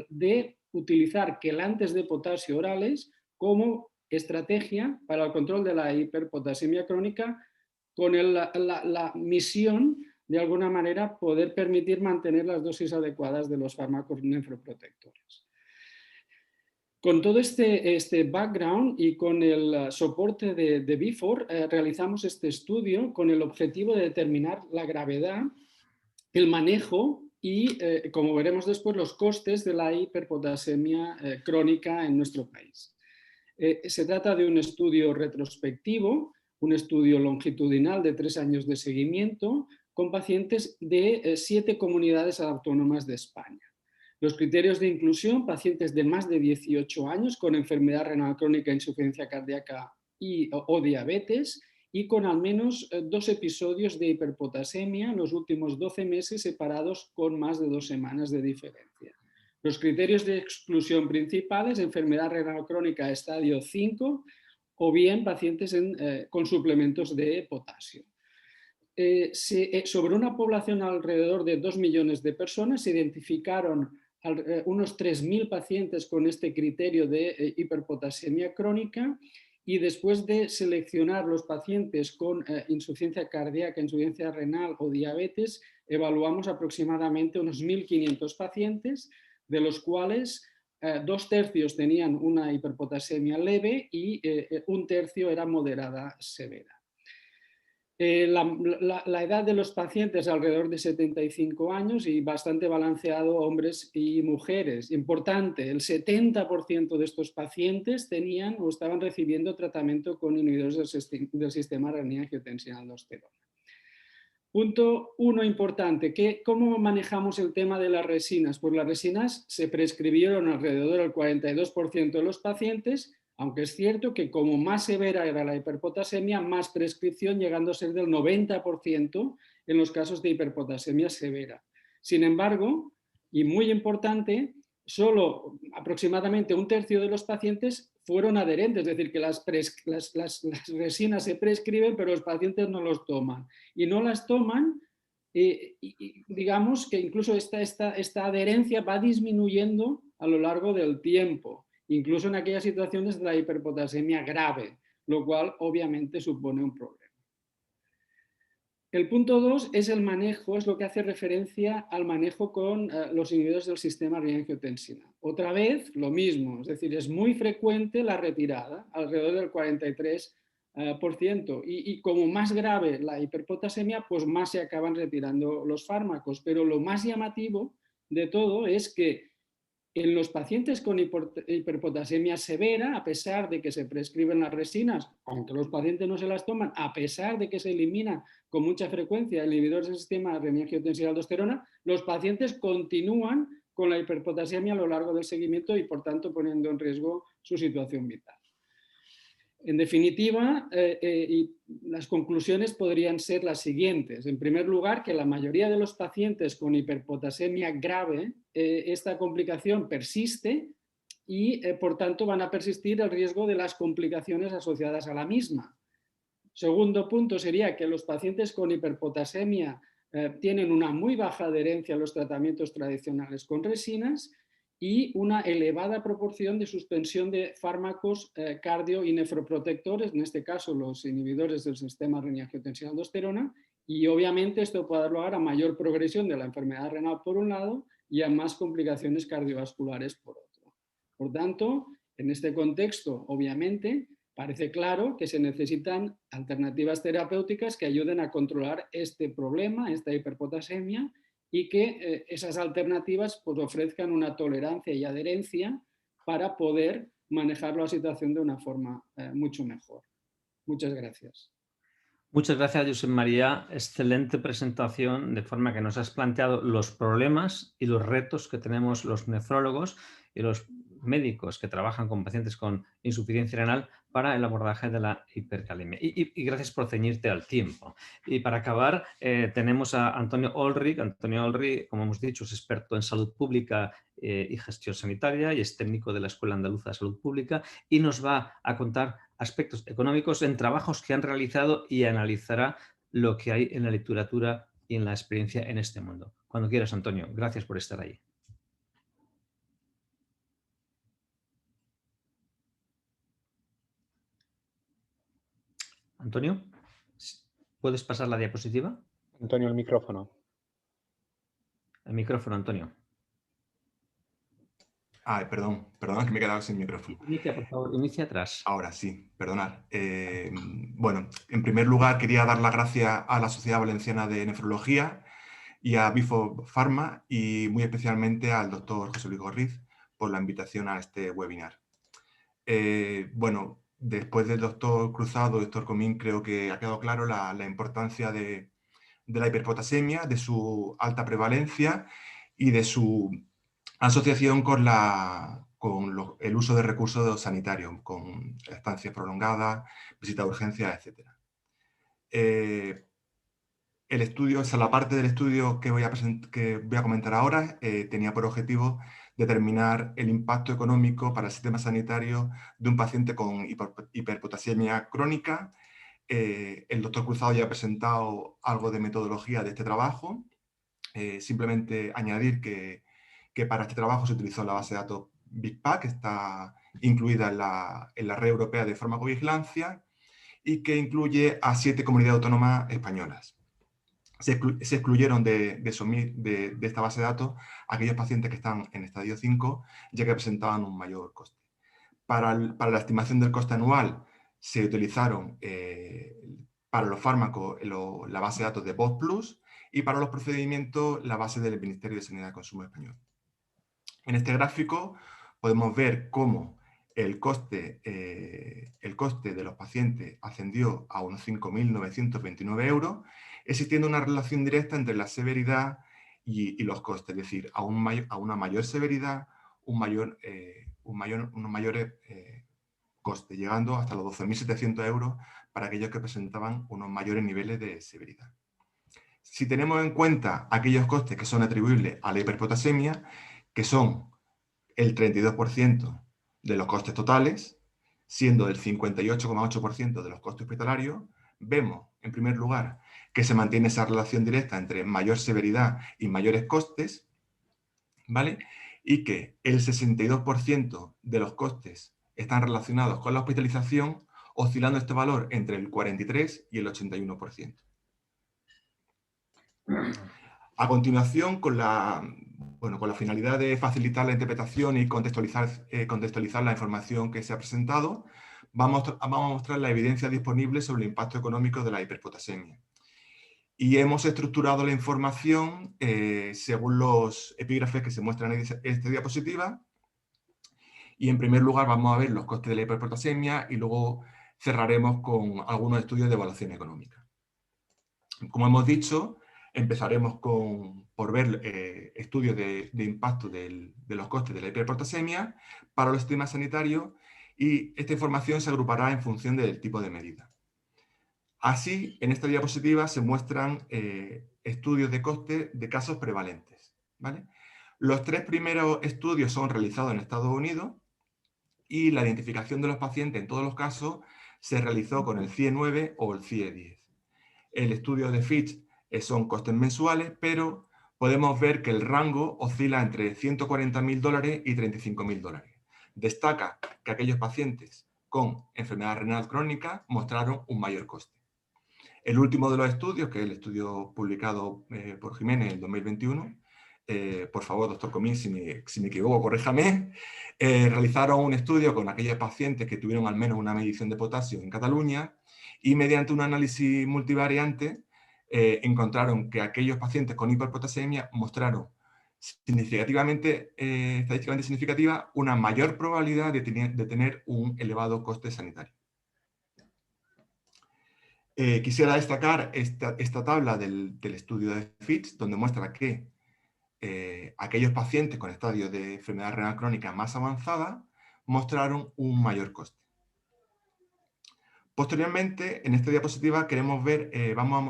de utilizar quelantes de potasio orales como estrategia para el control de la hiperpotasemia crónica, con la misión de alguna manera poder permitir mantener las dosis adecuadas de los fármacos nefroprotectores. Con todo este background y con el soporte de Vifor, realizamos este estudio con el objetivo de determinar la gravedad, el manejo y, como veremos después, los costes de la hiperpotasemia crónica en nuestro país. Se trata de un estudio retrospectivo, un estudio longitudinal de 3 años de seguimiento con pacientes de 7 comunidades autónomas de España. Los criterios de inclusión: pacientes de más de 18 años con enfermedad renal crónica, insuficiencia cardíaca o diabetes, y con al menos 2 episodios de hiperpotasemia en los últimos 12 meses separados con más de 2 semanas de diferencia. Los criterios de exclusión principales: enfermedad renal crónica estadio 5 o bien pacientes con suplementos de potasio. Sobre una población alrededor de 2 millones de personas se identificaron unos 3.000 pacientes con este criterio de hiperpotasemia crónica, y después de seleccionar los pacientes con insuficiencia cardíaca, insuficiencia renal o diabetes, evaluamos aproximadamente unos 1.500 pacientes, de los cuales 2/3 tenían una hiperpotasemia leve y 1/3 era moderada severa. La edad de los pacientes alrededor de 75 años y bastante balanceado hombres y mujeres. Importante, el 70% de estos pacientes tenían o estaban recibiendo tratamiento con inhibidores del sistema renin-angiotensina-aldosterona. Punto 1 importante, ¿cómo manejamos el tema de las resinas? Pues las resinas se prescribieron alrededor del 42% de los pacientes, aunque es cierto que como más severa era la hiperpotasemia, más prescripción, llegando a ser del 90% en los casos de hiperpotasemia severa. Sin embargo, y muy importante, solo aproximadamente 1/3 de los pacientes fueron adherentes, es decir, que las resinas se prescriben, pero los pacientes no los toman. Y no las toman, digamos que incluso esta adherencia va disminuyendo a lo largo del tiempo, incluso en aquellas situaciones de la hiperpotasemia grave, lo cual obviamente supone un problema. El punto 2 es el manejo, es lo que hace referencia al manejo con los inhibidores del sistema renin-angiotensina. Otra vez, lo mismo, es decir, es muy frecuente la retirada, alrededor del 43%, y como más grave la hiperpotasemia, pues más se acaban retirando los fármacos. Pero lo más llamativo de todo es que en los pacientes con hiperpotasemia severa, a pesar de que se prescriben las resinas, aunque los pacientes no se las toman, a pesar de que se elimina con mucha frecuencia el inhibidor del sistema renin-angiotensina-aldosterona, los pacientes continúan con la hiperpotasemia a lo largo del seguimiento y, por tanto, poniendo en riesgo su situación vital. En definitiva, las conclusiones podrían ser las siguientes. En primer lugar, que la mayoría de los pacientes con hiperpotasemia grave, esta complicación persiste y, por tanto, van a persistir el riesgo de las complicaciones asociadas a la misma. Segundo punto sería que los pacientes con hiperpotasemia tienen una muy baja adherencia a los tratamientos tradicionales con resinas y una elevada proporción de suspensión de fármacos cardio y nefroprotectores, en este caso los inhibidores del sistema renin-angiotensina-aldosterona, y obviamente esto puede dar lugar a mayor progresión de la enfermedad renal por un lado y a más complicaciones cardiovasculares por otro. Por tanto, en este contexto, obviamente, parece claro que se necesitan alternativas terapéuticas que ayuden a controlar este problema, esta hiperpotasemia, y que esas alternativas pues, ofrezcan una tolerancia y adherencia para poder manejar la situación de una forma mucho mejor. Muchas gracias. Muchas gracias, Josep María. Excelente presentación, de forma que nos has planteado los problemas y los retos que tenemos los nefrólogos y los médicos que trabajan con pacientes con insuficiencia renal para el abordaje de la hipercalemia. Y gracias por ceñirte al tiempo. Y para acabar, tenemos a Antonio Olrich. Antonio Olrich, como hemos dicho, es experto en salud pública y gestión sanitaria y es técnico de la Escuela Andaluza de Salud Pública y nos va a contar aspectos económicos en trabajos que han realizado y analizará lo que hay en la literatura y en la experiencia en este mundo. Cuando quieras, Antonio. Gracias por estar ahí. Antonio, ¿puedes pasar la diapositiva? Antonio, el micrófono. El micrófono, Antonio. Perdón, que me he quedado sin micrófono. Inicia, por favor, inicia atrás. Ahora sí, perdonad. Bueno, en primer lugar quería dar las gracias a la Sociedad Valenciana de Nefrología y a Bifo Pharma y muy especialmente al doctor José Luis Gorriz por la invitación a este webinar. Bueno, después del doctor Cruzado, doctor Comín, creo que ha quedado claro la importancia de la hiperpotasemia, de su alta prevalencia y de su asociación con el uso de recursos sanitarios, con estancias prolongadas, visitas de urgencia, etc. El estudio, esa es la parte del estudio que voy a comentar ahora, tenía por objetivo determinar el impacto económico para el sistema sanitario de un paciente con hiperpotasemia crónica. El doctor Cruzado ya ha presentado algo de metodología de este trabajo. Simplemente añadir que para este trabajo se utilizó la base de datos BIGPAC, que está incluida en la red europea de farmacovigilancia y que incluye a 7 comunidades autónomas españolas. Se excluyeron de esta base de datos aquellos pacientes que están en estadio 5, ya que presentaban un mayor coste. Para la estimación del coste anual se utilizaron para los fármacos la base de datos de PostPlus y para los procedimientos la base del Ministerio de Sanidad y Consumo español. En este gráfico podemos ver cómo el coste de los pacientes ascendió a unos 5.929 €, existiendo una relación directa entre la severidad y los costes, es decir, a una mayor severidad, unos mayores costes, llegando hasta los 12.700 € para aquellos que presentaban unos mayores niveles de severidad. Si tenemos en cuenta aquellos costes que son atribuibles a la hiperpotasemia, que son el 32% de los costes totales, siendo el 58,8% de los costes hospitalarios, vemos, en primer lugar, que se mantiene esa relación directa entre mayor severidad y mayores costes, ¿vale? Y que el 62% de los costes están relacionados con la hospitalización, oscilando este valor entre el 43 y el 81%. A continuación, con la finalidad de facilitar la interpretación y contextualizar la información que se ha presentado, vamos a mostrar la evidencia disponible sobre el impacto económico de la hiperpotasemia. Y hemos estructurado la información según los epígrafes que se muestran en esta diapositiva. Y en primer lugar vamos a ver los costes de la hiperpotasemia y luego cerraremos con algunos estudios de evaluación económica. Como hemos dicho, empezaremos por ver estudios de impacto de los costes de la hiperpotasemia para los sistemas sanitarios y esta información se agrupará en función del tipo de medida. Así, en esta diapositiva se muestran estudios de coste de casos prevalentes, ¿vale? Los 3 primeros estudios son realizados en Estados Unidos y la identificación de los pacientes en todos los casos se realizó con el CIE 9 o el CIE 10. El estudio de Fitch Son costes mensuales, pero podemos ver que el rango oscila entre $140.000 y $35.000. Destaca que aquellos pacientes con enfermedad renal crónica mostraron un mayor coste. El último de los estudios, que es el estudio publicado por Jiménez en 2021, por favor, doctor Comín, si me equivoco, corríjame, realizaron un estudio con aquellos pacientes que tuvieron al menos una medición de potasio en Cataluña y mediante un análisis multivariante encontraron que aquellos pacientes con hiperpotasemia mostraron significativamente, estadísticamente significativa, una mayor probabilidad de tener un elevado coste sanitario. Quisiera destacar esta tabla del estudio de Fitch, donde muestra que aquellos pacientes con estadios de enfermedad renal crónica más avanzada mostraron un mayor coste. Posteriormente, en esta diapositiva queremos ver,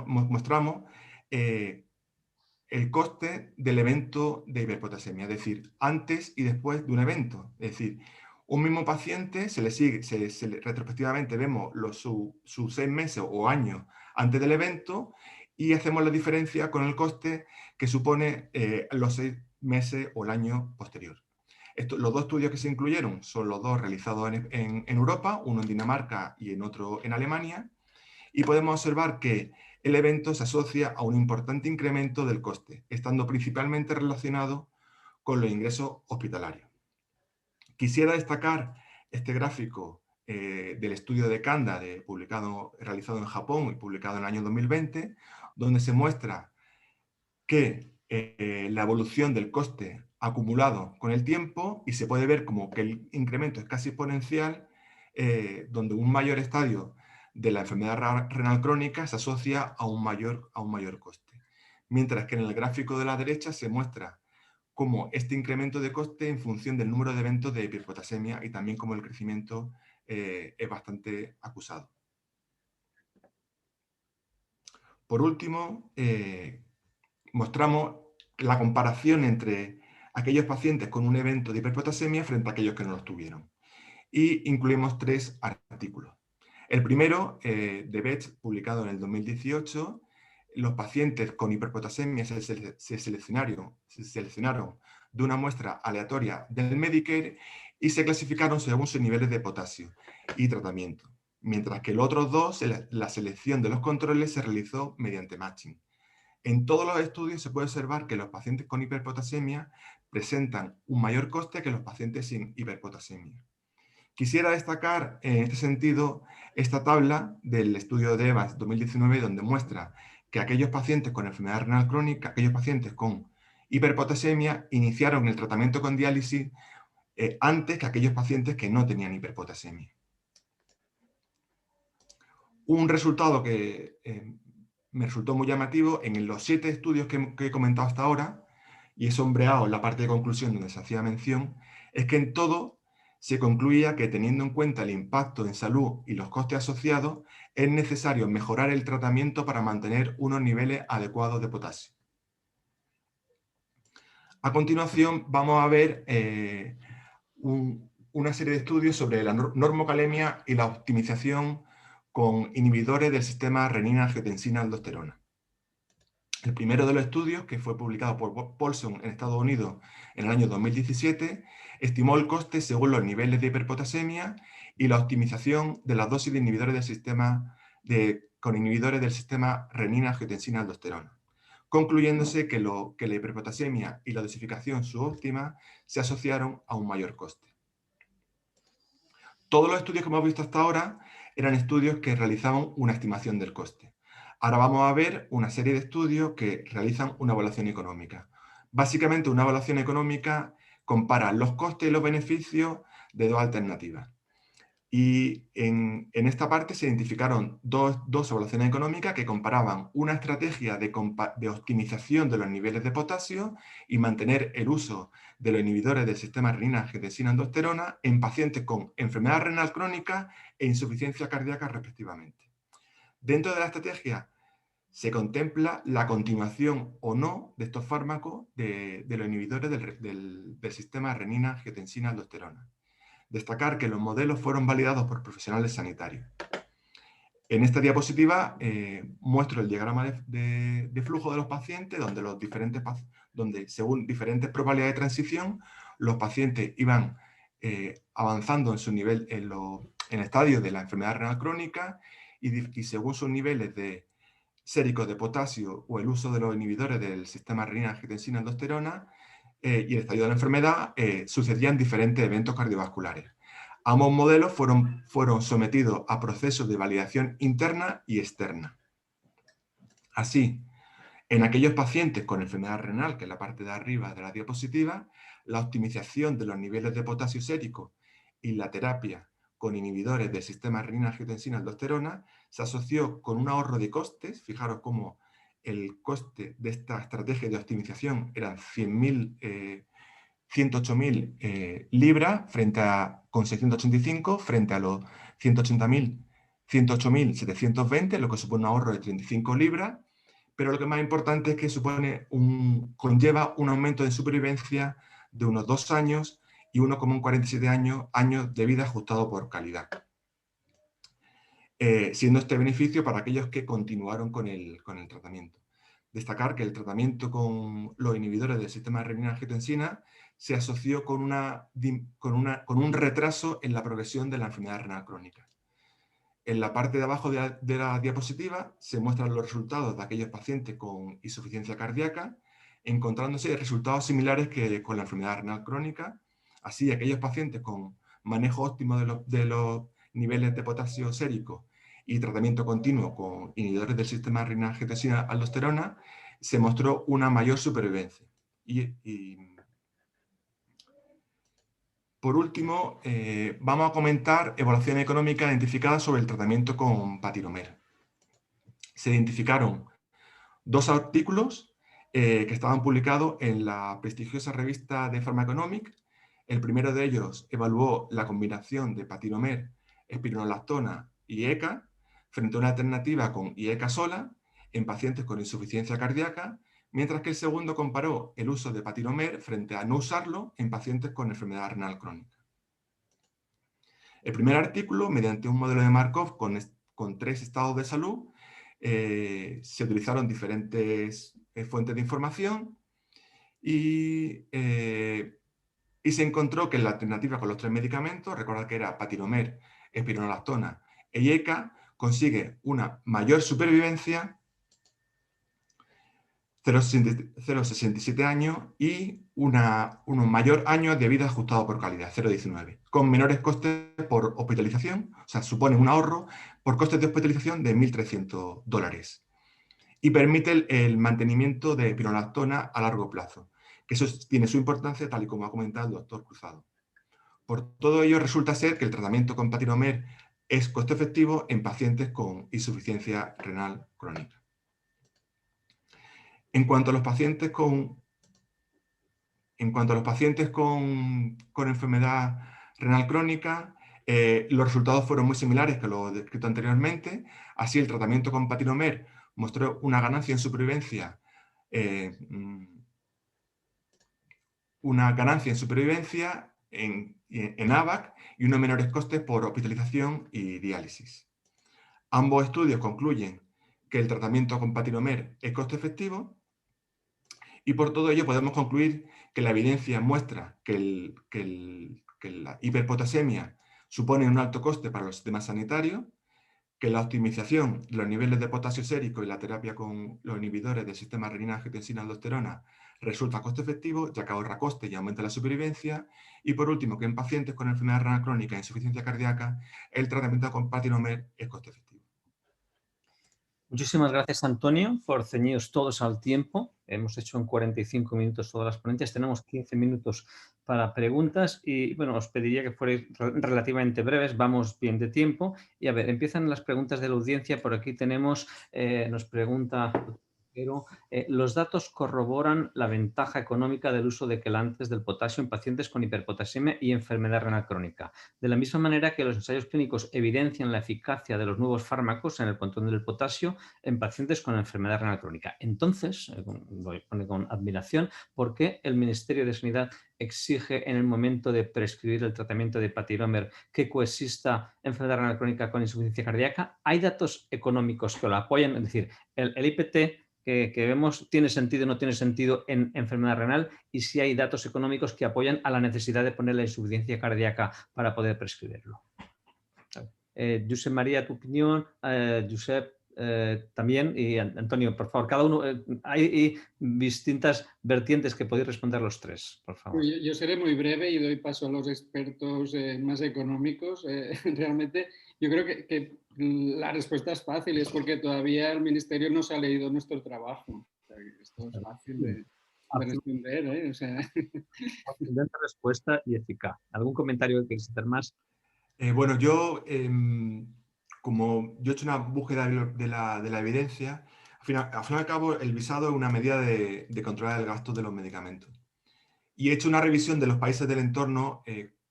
mostramos el coste del evento de hiperpotasemia, es decir, antes y después de un evento. Es decir, un mismo paciente se le sigue, retrospectivamente vemos sus 6 meses o años antes del evento y hacemos la diferencia con el coste que supone los 6 meses o el año posterior. Los dos estudios que se incluyeron son los dos realizados en Europa, uno en Dinamarca y en otro en Alemania, y podemos observar que el evento se asocia a un importante incremento del coste, estando principalmente relacionado con los ingresos hospitalarios. Quisiera destacar este gráfico del estudio de Kanda, realizado en Japón y publicado en el año 2020, donde se muestra que la evolución del coste acumulado con el tiempo, y se puede ver como que el incremento es casi exponencial, donde un mayor estadio de la enfermedad renal crónica se asocia a un mayor coste. Mientras que en el gráfico de la derecha se muestra cómo este incremento de coste en función del número de eventos de hiperpotasemia y también cómo el crecimiento es bastante acusado. Por último, mostramos la comparación entre aquellos pacientes con un evento de hiperpotasemia frente a aquellos que no los tuvieron. Y incluimos 3 artículos. El primero, de Betz, publicado en el 2018, los pacientes con hiperpotasemia se seleccionaron de una muestra aleatoria del Medicare y se clasificaron según sus niveles de potasio y tratamiento. Mientras que los otros dos, la selección de los controles se realizó mediante matching. En todos los estudios se puede observar que los pacientes con hiperpotasemia presentan un mayor coste que los pacientes sin hiperpotasemia. Quisiera destacar en este sentido esta tabla del estudio de Evans 2019, donde muestra que aquellos pacientes con enfermedad renal crónica, aquellos pacientes con hiperpotasemia, iniciaron el tratamiento con diálisis antes que aquellos pacientes que no tenían hiperpotasemia. Un resultado que me resultó muy llamativo en los 7 estudios que he comentado hasta ahora, y he sombreado la parte de conclusión donde se hacía mención, es que en todo se concluía que teniendo en cuenta el impacto en salud y los costes asociados, es necesario mejorar el tratamiento para mantener unos niveles adecuados de potasio. A continuación vamos a ver una serie de estudios sobre la normocalemia y la optimización con inhibidores del sistema renina-angiotensina-aldosterona. El primero de los estudios, que fue publicado por Paulson en Estados Unidos en el año 2017, estimó el coste según los niveles de hiperpotasemia y la optimización de las dosis de inhibidores del sistema con inhibidores del sistema renina-angiotensina-aldosterona, concluyéndose que la hiperpotasemia y la dosificación subóptima se asociaron a un mayor coste. Todos los estudios que hemos visto hasta ahora eran estudios que realizaban una estimación del coste. Ahora vamos a ver una serie de estudios que realizan una evaluación económica. Básicamente, una evaluación económica compara los costes y los beneficios de dos alternativas. Y en esta parte se identificaron dos evaluaciones económicas que comparaban una estrategia de optimización de los niveles de potasio y mantener el uso de los inhibidores del sistema renina-angiotensina-aldosterona en pacientes con enfermedad renal crónica e insuficiencia cardíaca respectivamente. Dentro de la estrategia se contempla la continuación o no de estos fármacos de los inhibidores del sistema renina-angiotensina-aldosterona. Destacar que los modelos fueron validados por profesionales sanitarios. En esta diapositiva muestro el diagrama de flujo de los pacientes, donde según diferentes probabilidades de transición, los pacientes iban avanzando en su nivel, en estadios de la enfermedad renal crónica, y según sus niveles de séricos de potasio o el uso de los inhibidores del sistema renina-angiotensina-aldosterona y el estadio de la enfermedad, sucedían diferentes eventos cardiovasculares. Ambos modelos fueron sometidos a procesos de validación interna y externa. Así, en aquellos pacientes con enfermedad renal, que es la parte de arriba de la diapositiva, la optimización de los niveles de potasio sérico y la terapia con inhibidores del sistema renina-angiotensina-aldosterona se asoció con un ahorro de costes. Fijaros cómo el coste de esta estrategia de optimización eran 108.000 libras con 685 frente a los 108.720, lo que supone un ahorro de 35 libras, pero lo que es más importante es que conlleva un aumento de supervivencia de unos 2 años y 1,47 años de vida ajustado por calidad. Siendo este beneficio para aquellos que continuaron con el tratamiento. Destacar que el tratamiento con los inhibidores del sistema renina-angiotensina se asoció con un retraso en la progresión de la enfermedad renal crónica. En la parte de abajo de la diapositiva se muestran los resultados de aquellos pacientes con insuficiencia cardíaca, encontrándose resultados similares que con la enfermedad renal crónica. Así, aquellos pacientes con manejo óptimo de los niveles de potasio sérico y tratamiento continuo con inhibidores del sistema renina-angiotensina-aldosterona, se mostró una mayor supervivencia. Por último, vamos a comentar evaluaciones económicas identificadas sobre el tratamiento con Patinomer. Se identificaron 2 artículos que estaban publicados en la prestigiosa revista de Pharmaconomics. El primero de ellos evaluó la combinación de Patinomer, espironolactona y ECA frente a una alternativa con IECA sola en pacientes con insuficiencia cardíaca, mientras que el segundo comparó el uso de Patinomer frente a no usarlo en pacientes con enfermedad renal crónica. El primer artículo, mediante un modelo de Markov con 3 estados de salud, se utilizaron diferentes fuentes de información y se encontró que la alternativa con los 3 medicamentos, recordad que era Patinomer, espironolactona e IECA, consigue una mayor supervivencia, 0,67 años, y un mayor año de vida ajustado por calidad, 0,19, con menores costes por hospitalización, o sea, supone un ahorro por costes de hospitalización de $1.300, y permite el mantenimiento de espironolactona a largo plazo, que eso tiene su importancia, tal y como ha comentado el doctor Cruzado. Por todo ello, resulta ser que el tratamiento con Patinomer es coste efectivo en pacientes con insuficiencia renal crónica. En cuanto a los pacientes con enfermedad renal crónica, los resultados fueron muy similares que lo descrito anteriormente. Así, el tratamiento con Patinomer mostró una ganancia en supervivencia, en ABAC y unos menores costes por hospitalización y diálisis. Ambos estudios concluyen que el tratamiento con Patinomer es coste efectivo, y por todo ello podemos concluir que la evidencia muestra que la hiperpotasemia supone un alto coste para los sistemas sanitarios, que la optimización de los niveles de potasio sérico y la terapia con los inhibidores del sistema renina-angiotensina-aldosterona resulta coste efectivo, ya que ahorra coste y aumenta la supervivencia, y por último, que en pacientes con enfermedad renal crónica e insuficiencia cardíaca, el tratamiento con Patinomer es coste efectivo. Muchísimas gracias, Antonio, por ceñiros todos al tiempo. Hemos hecho en 45 minutos todas las ponencias. Tenemos 15 minutos para preguntas y, bueno, os pediría que fuerais relativamente breves. Vamos bien de tiempo. Y, a ver, empiezan las preguntas de la audiencia. Por aquí tenemos, nos pregunta pero los datos corroboran la ventaja económica del uso de quelantes del potasio en pacientes con hiperpotasemia y enfermedad renal crónica. De la misma manera que los ensayos clínicos evidencian la eficacia de los nuevos fármacos en el control del potasio en pacientes con enfermedad renal crónica. Entonces, lo pone con admiración, ¿por qué el Ministerio de Sanidad exige en el momento de prescribir el tratamiento de Patiromer que coexista enfermedad renal crónica con insuficiencia cardíaca? ¿Hay datos económicos que lo apoyan? Es decir, el IPT que vemos tiene sentido o no tiene sentido en enfermedad renal, y si hay datos económicos que apoyan a la necesidad de poner la insuficiencia cardíaca para poder prescribirlo. Josep María, tu opinión. Josep, también, y Antonio, por favor, cada uno, hay distintas vertientes que podéis responder los tres, por favor. Yo seré muy breve y doy paso a los expertos más económicos. Realmente yo creo que la respuesta es fácil, es porque todavía el Ministerio no se ha leído nuestro trabajo. O sea, esto es fácil de responder, ¿eh? O sea... Contundente respuesta y eficaz. ¿Algún comentario que queréis hacer más? Bueno, yo, como yo he hecho una búsqueda de la evidencia, al fin y al cabo el visado es una medida de controlar el gasto de los medicamentos. Y he hecho una revisión de los países del entorno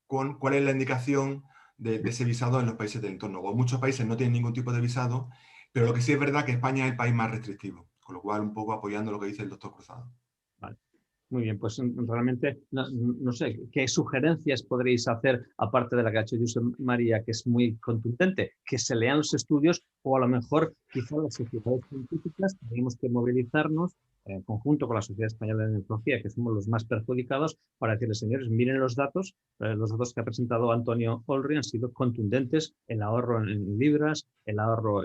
con cuál es la indicación de ese visado en los países del entorno. O muchos países no tienen ningún tipo de visado, pero lo que sí es verdad que España es el país más restrictivo, con lo cual un poco apoyando lo que dice el doctor Cruzado. Vale. Muy bien, pues realmente no sé, ¿qué sugerencias podréis hacer, aparte de la que ha hecho Josep María, que es muy contundente? Que se lean los estudios, o a lo mejor quizá las sociedades científicas tenemos que movilizarnos en conjunto con la Sociedad Española de Nefrología, que somos los más perjudicados, para decirles, señores, miren los datos que ha presentado Antonio Olri han sido contundentes, el ahorro en libras, el ahorro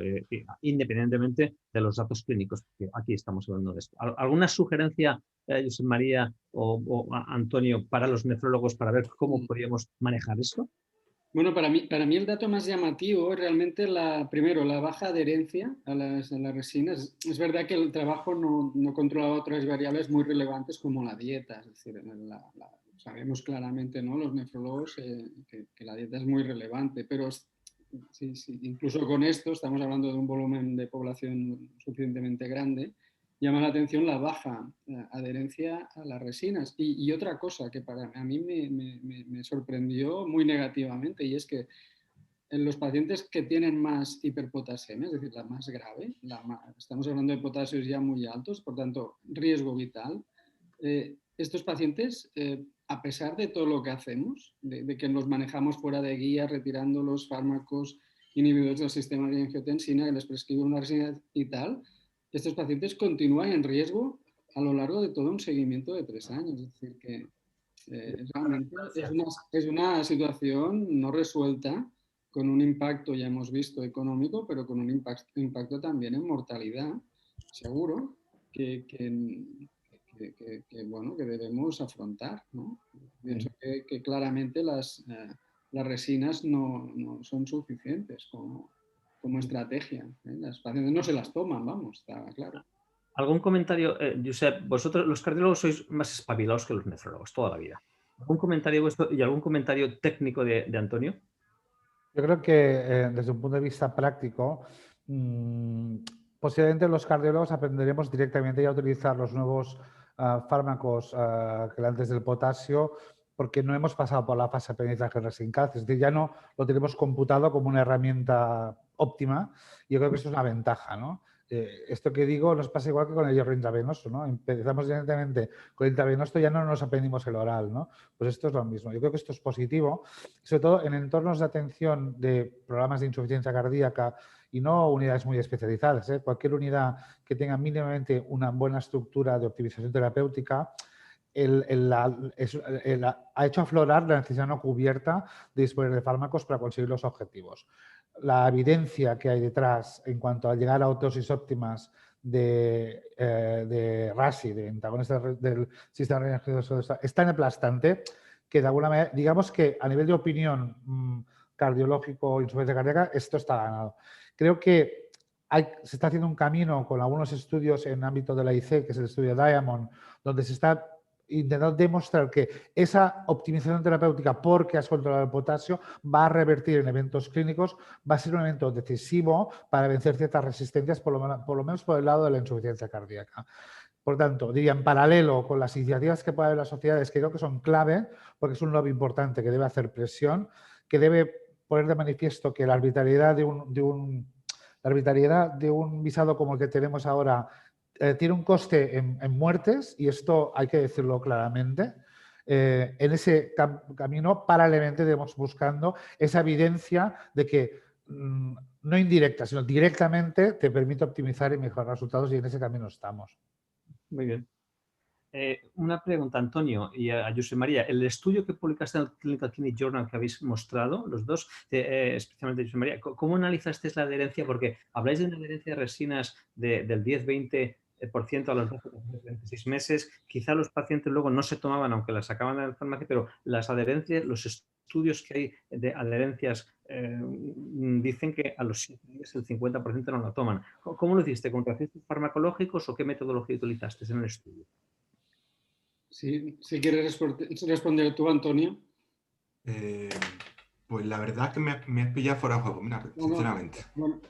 independientemente de los datos clínicos, que aquí estamos hablando de esto. ¿Alguna sugerencia, Josep María o Antonio, para los nefrólogos para ver cómo podríamos manejar esto? Bueno, para mí el dato más llamativo es realmente primero la baja adherencia a las resinas. Es verdad que el trabajo no controlaba otras variables muy relevantes como la dieta. Es decir, sabemos claramente, ¿no?, los nefrólogos, que la dieta es muy relevante, pero sí, incluso con esto estamos hablando de un volumen de población suficientemente grande. Llama la atención la baja adherencia a las resinas. Y otra cosa que a mí me sorprendió muy negativamente, y es que en los pacientes que tienen más hiperpotasemia, es decir, la más grave, estamos hablando de potasios ya muy altos, por tanto, riesgo vital, estos pacientes, a pesar de todo lo que hacemos, de que los manejamos fuera de guía, retirando los fármacos inhibidores del sistema de angiotensina, que les prescribe una resina y tal, estos pacientes continúan en riesgo a lo largo de todo un seguimiento de 3 años. Es decir, que realmente es una situación no resuelta, con un impacto, ya hemos visto, económico, pero con un impacto también en mortalidad, seguro, que debemos afrontar, ¿no? Pienso que claramente las resinas no son suficientes como estrategia, ¿eh? Las pacientes no se las toman, vamos, está claro. ¿Algún comentario, Josep? Vosotros, los cardiólogos, sois más espabilados que los nefrólogos toda la vida. ¿Algún comentario vuestro y algún comentario técnico de Antonio? Yo creo que desde un punto de vista práctico, posiblemente los cardiólogos aprenderemos directamente ya a utilizar los nuevos fármacos quelantes del potasio, porque no hemos pasado por la fase de aprendizaje resincal, es decir, ya no lo tenemos computado como una herramienta óptima. Yo creo que eso es una ventaja, ¿no? Esto que digo nos pasa igual que con el hierro intravenoso, ¿no? Empezamos directamente con el intravenoso, ya no nos aprendimos el oral, ¿no? Pues esto es lo mismo. Yo creo que esto es positivo, sobre todo en entornos de atención de programas de insuficiencia cardíaca y no unidades muy especializadas, ¿eh? Cualquier unidad que tenga mínimamente una buena estructura de optimización terapéutica ha hecho aflorar la necesidad no cubierta de disponer de fármacos para conseguir los objetivos. La evidencia que hay detrás en cuanto a llegar a dosis óptimas de RASI, de antagonistas del sistema renal, es tan aplastante que de alguna manera, digamos que a nivel de opinión cardiológico, insuficiencia cardíaca, esto está ganado. Creo que se está haciendo un camino con algunos estudios en ámbito de la IC, que es el estudio Diamond, donde se está intentando demostrar que esa optimización terapéutica porque has controlado el potasio va a revertir en eventos clínicos, va a ser un evento decisivo para vencer ciertas resistencias, por lo menos por el lado de la insuficiencia cardíaca. Por tanto, diría en paralelo con las iniciativas que puede haber las sociedades, que creo que son clave, porque es un lobby importante que debe hacer presión, que debe poner de manifiesto que la arbitrariedad de un visado como el que tenemos ahora tiene un coste en muertes, y esto hay que decirlo claramente. En ese camino, paralelamente, debemos buscando esa evidencia de que no indirecta, sino directamente te permite optimizar y mejorar resultados, y en ese camino estamos. Muy bien. Una pregunta, Antonio, y a José María. El estudio que publicaste en el Clinical Kidney Journal que habéis mostrado, los dos, especialmente José María, ¿cómo analizasteis la adherencia? Porque habláis de una adherencia de resinas del 10-20% a los 26 meses. Quizá los pacientes luego no se tomaban, aunque las sacaban de la farmacia, pero las adherencias, los estudios que hay de adherencias dicen que a los 7 días el 50% no la toman. ¿Cómo lo hiciste? ¿Con tratamientos farmacológicos o qué metodología utilizaste en el estudio? Sí, si quieres responder tú, Antonio. Pues la verdad es que me has pillado fuera de juego, mira, sinceramente. Bueno,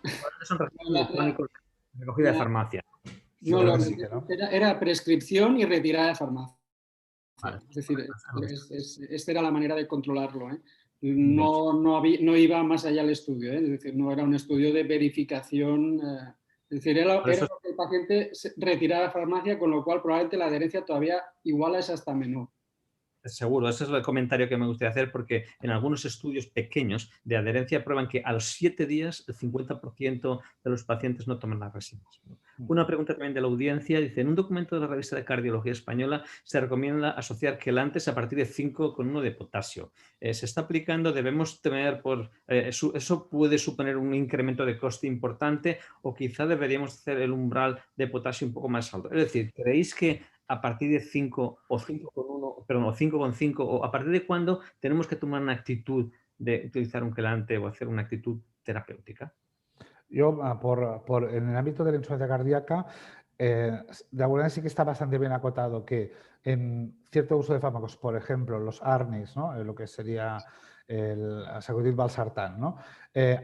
Son recursos electrónicos de recogida de farmacia. No, creo que sí, ¿no? era prescripción y retirada de farmacia. Vale. Es decir, esta era la manera de controlarlo. No iba más allá del estudio. Es decir, no era un estudio de verificación. Es decir, era lo que el paciente retiraba de farmacia, con lo cual probablemente la adherencia todavía igual es hasta menor. Seguro, ese es el comentario que me gustaría hacer, porque en algunos estudios pequeños de adherencia prueban que a los 7 días el 50% de los pacientes no toman las resinas. Una pregunta también de la audiencia, dice, en un documento de la revista de Cardiología Española se recomienda asociar quelantes a partir de 5,1 de potasio. ¿Se está aplicando? ¿Debemos temer eso puede suponer un incremento de coste importante, o quizá deberíamos hacer el umbral de potasio un poco más alto? Es decir, ¿creéis que a partir de 5 o 5,1, perdón, o 5,5, o a partir de cuándo tenemos que tomar una actitud de utilizar un quelante o hacer una actitud terapéutica? Yo, en el ámbito de la insuficiencia cardíaca, de alguna manera sí que está bastante bien acotado que en cierto uso de fármacos, por ejemplo, los ARNIs, ¿no? Lo que sería el sacubitril/valsartán, ¿no?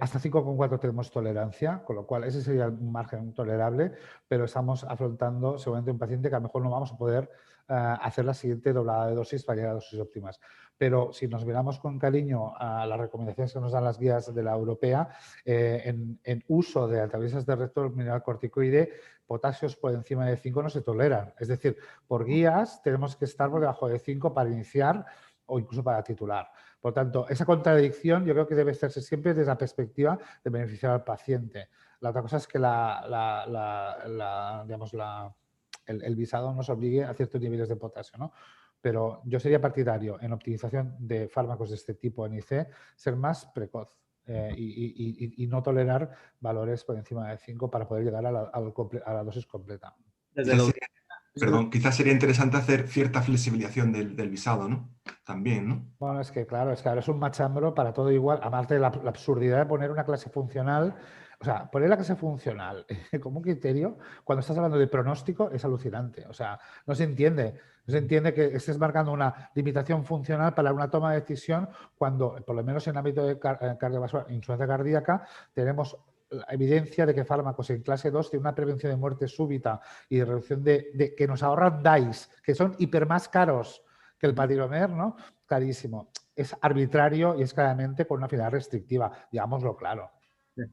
Hasta 5,4 tenemos tolerancia, con lo cual ese sería un margen tolerable, pero estamos afrontando seguramente un paciente que a lo mejor no vamos a poder hacer la siguiente doblada de dosis para llegar a dosis óptimas. Pero si nos miramos con cariño a las recomendaciones que nos dan las guías de la europea, en uso de antagonistas de receptor mineral corticoide, potasios por encima de 5 no se toleran. Es decir, por guías tenemos que estar por debajo de 5 para iniciar o incluso para titular. Por tanto, esa contradicción yo creo que debe hacerse siempre desde la perspectiva de beneficiar al paciente. La otra cosa es que el visado nos obligue a ciertos niveles de potasio, ¿no? Pero yo sería partidario en optimización de fármacos de este tipo en IC, ser más precoz. Y no tolerar valores por encima de 5 para poder llegar a la dosis completa. Quizás sería interesante hacer cierta flexibilización del visado, ¿no? También, ¿no? Bueno, es que ahora es un machambro para todo igual, aparte de la absurdidad de poner una clase funcional. O sea, poner la clase funcional como un criterio cuando estás hablando de pronóstico es alucinante. O sea, no se entiende. No se entiende que estés marcando una limitación funcional para una toma de decisión cuando, por lo menos en el ámbito de cardiovascular, insuficiencia cardíaca, tenemos la evidencia de que fármacos en clase 2 tienen una prevención de muerte súbita y de reducción de que nos ahorran DAIs, que son hiper más caros que el patiromer, ¿no? Carísimo. Es arbitrario y es claramente con una finalidad restrictiva, digámoslo claro. Yo,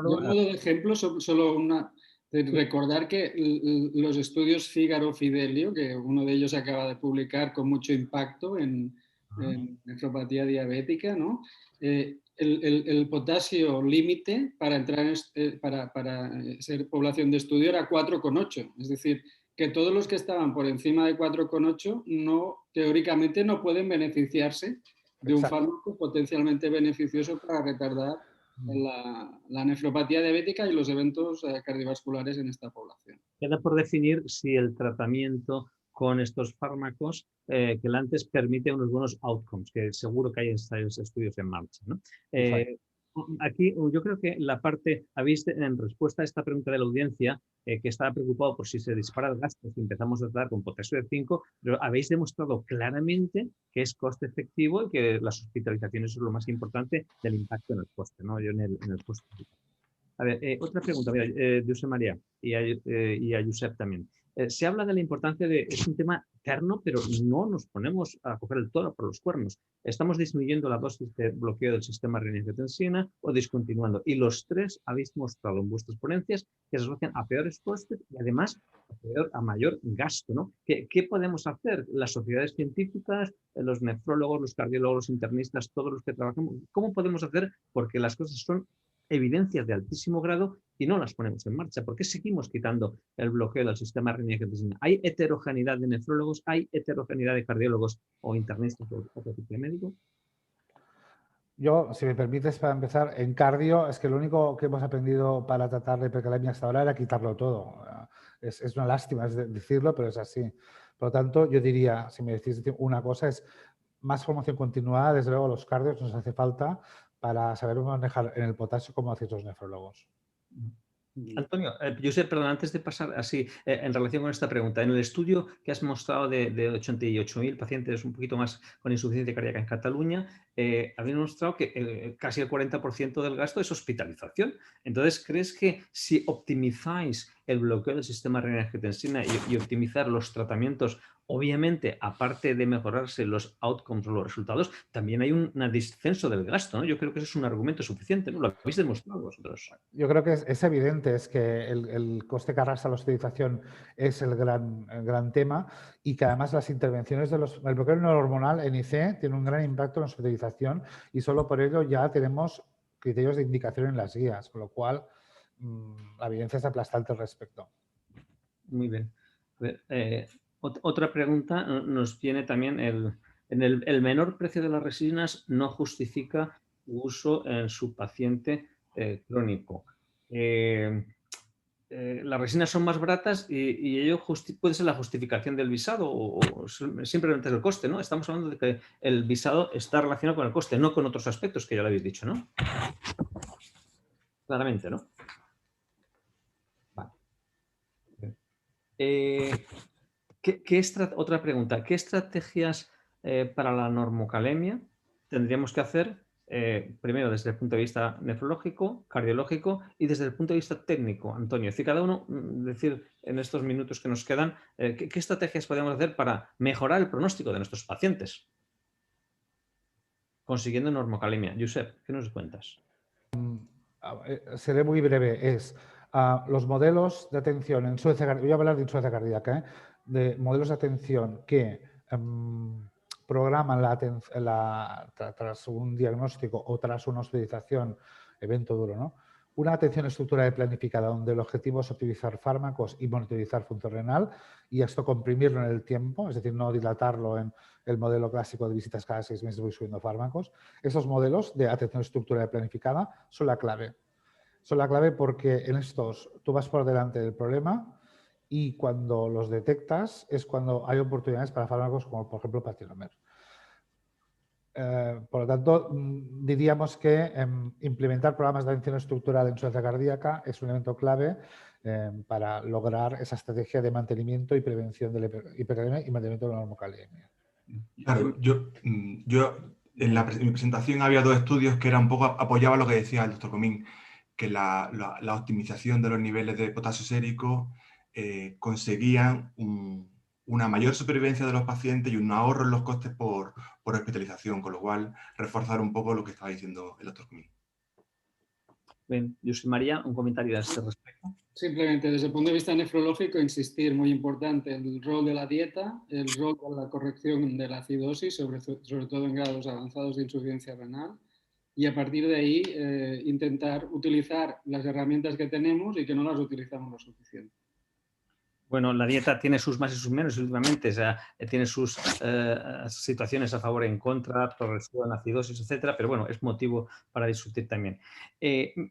modo de ejemplo, solo recordar que los estudios Fígaro-Fidelio, que uno de ellos acaba de publicar con mucho impacto en nefropatía diabética, ¿no? El potasio límite para entrar para ser población de estudio era 4,8. Es decir, que todos los que estaban por encima de 4,8 teóricamente no pueden beneficiarse de un fármaco potencialmente beneficioso para retardar la nefropatía diabética y los eventos cardiovasculares en esta población. Queda por definir si el tratamiento con estos fármacos quelantes permite unos buenos outcomes, que seguro que hay ensayos, estudios en marcha, ¿no? Aquí yo creo que la parte, habéis en respuesta a esta pregunta de la audiencia, que estaba preocupado por si se dispara el gasto, si empezamos a tratar con potasio de 5, pero habéis demostrado claramente que es coste efectivo y que las hospitalizaciones es lo más importante del impacto en el coste, ¿no? Yo en el coste. A ver, otra pregunta, mira, Josep María y a Josep también. Se habla de la importancia de, es un tema eterno, pero no nos ponemos a coger el toro por los cuernos. Estamos disminuyendo la dosis de bloqueo del sistema renina-angiotensina o discontinuando. Y los tres habéis mostrado en vuestras ponencias que se asocian a peores costes y además a mayor gasto, ¿no? ¿Qué podemos hacer? Las sociedades científicas, los nefrólogos, los cardiólogos, los internistas, todos los que trabajamos, ¿cómo podemos hacer? Porque las cosas son evidencias de altísimo grado y no las ponemos en marcha. ¿Por qué seguimos quitando el bloqueo del sistema renina-angiotensina? ¿Hay heterogeneidad de nefrólogos? ¿Hay heterogeneidad de cardiólogos o internistas o otro tipo de médicos? Yo, si me permites, para empezar, en cardio, es que lo único que hemos aprendido para tratar la hipercalemia hasta ahora era quitarlo todo. Es una lástima decirlo, pero es así. Por lo tanto, yo diría, si me decís una cosa, es más formación continuada. Desde luego, los cardios nos hace falta para saber manejar en el potasio como hacen los nefrólogos. Antonio, Josep, perdón, antes de pasar así, en relación con esta pregunta, en el estudio que has mostrado de 88.000 pacientes un poquito más con insuficiencia cardíaca en Cataluña, habéis mostrado que casi el 40% del gasto es hospitalización. Entonces, ¿crees que si optimizáis el bloqueo del sistema renina-angiotensina y optimizar los tratamientos, obviamente, aparte de mejorarse los outcomes o los resultados, también hay un descenso del gasto, ¿no? Yo creo que eso es un argumento suficiente, ¿no? Lo habéis demostrado vosotros. Yo creo que es evidente, es que el coste que arrastra la hospitalización es el gran tema y que además las intervenciones el bloqueo neurohormonal NIC tiene un gran impacto en la hospitalización y solo por ello ya tenemos criterios de indicación en las guías, con lo cual la evidencia es aplastante al respecto. Muy bien. Otra pregunta nos viene también, el menor precio de las resinas no justifica su uso en su paciente crónico. Las resinas son más baratas y ello puede ser la justificación del visado o simplemente es el coste, ¿no? Estamos hablando de que el visado está relacionado con el coste, no con otros aspectos que ya lo habéis dicho, ¿no? Claramente, ¿no? Vale. Otra pregunta, ¿qué estrategias para la normocalemia tendríamos que hacer primero desde el punto de vista nefrológico, cardiológico y desde el punto de vista técnico, Antonio? Es decir, cada uno decir en estos minutos que nos quedan, ¿qué estrategias podemos hacer para mejorar el pronóstico de nuestros pacientes consiguiendo normocalemia? Josep, ¿qué nos cuentas? Seré muy breve. Los modelos de atención en insuficiencia cardíaca, voy a hablar de insuficiencia cardíaca, de modelos de atención que programan tras un diagnóstico o tras una hospitalización, evento duro, ¿no? Una atención estructurada y planificada donde el objetivo es optimizar fármacos y monitorizar función renal y esto comprimirlo en el tiempo, es decir, no dilatarlo en el modelo clásico de visitas cada 6 meses voy subiendo fármacos. Esos modelos de atención estructurada y planificada son la clave. Son la clave porque en estos tú vas por delante del problema y cuando los detectas es cuando hay oportunidades para fármacos como por ejemplo Patiromer. Por lo tanto, diríamos que implementar programas de atención estructural en insuficiencia cardíaca es un elemento clave para lograr esa estrategia de mantenimiento y prevención de la hipercalemia y mantenimiento de la normocalemia. Claro, yo en mi presentación había dos estudios que eran un poco apoyaban lo que decía el doctor Comín, que la optimización de los niveles de potasio sérico conseguían una mayor supervivencia de los pacientes y un ahorro en los costes por hospitalización, con lo cual reforzar un poco lo que estaba diciendo el doctor Comín. Bien, Josep María, un comentario a este respecto. Simplemente desde el punto de vista nefrológico, insistir, muy importante, el rol de la dieta, el rol de la corrección de la acidosis, sobre todo en grados avanzados de insuficiencia renal, y a partir de ahí intentar utilizar las herramientas que tenemos y que no las utilizamos lo suficiente. Bueno, la dieta tiene sus más y sus menos últimamente, o sea, tiene sus situaciones a favor y en contra, progresión, acidosis, etcétera, pero bueno, es motivo para discutir también.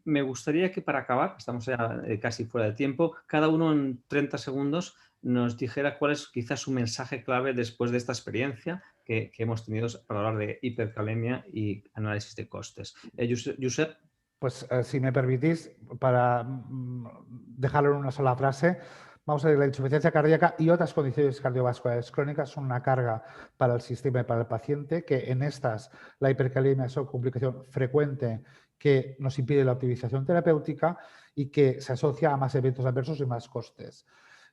Me gustaría que para acabar, estamos ya casi fuera de tiempo, cada uno en 30 segundos nos dijera cuál es quizás su mensaje clave después de esta experiencia que hemos tenido para hablar de hipercalemia y análisis de costes. Josep. Pues si me permitís, para dejarlo en una sola frase, vamos a ver, la insuficiencia cardíaca y otras condiciones cardiovasculares crónicas son una carga para el sistema y para el paciente, que en estas la hipercalemia es una complicación frecuente que nos impide la optimización terapéutica y que se asocia a más eventos adversos y más costes.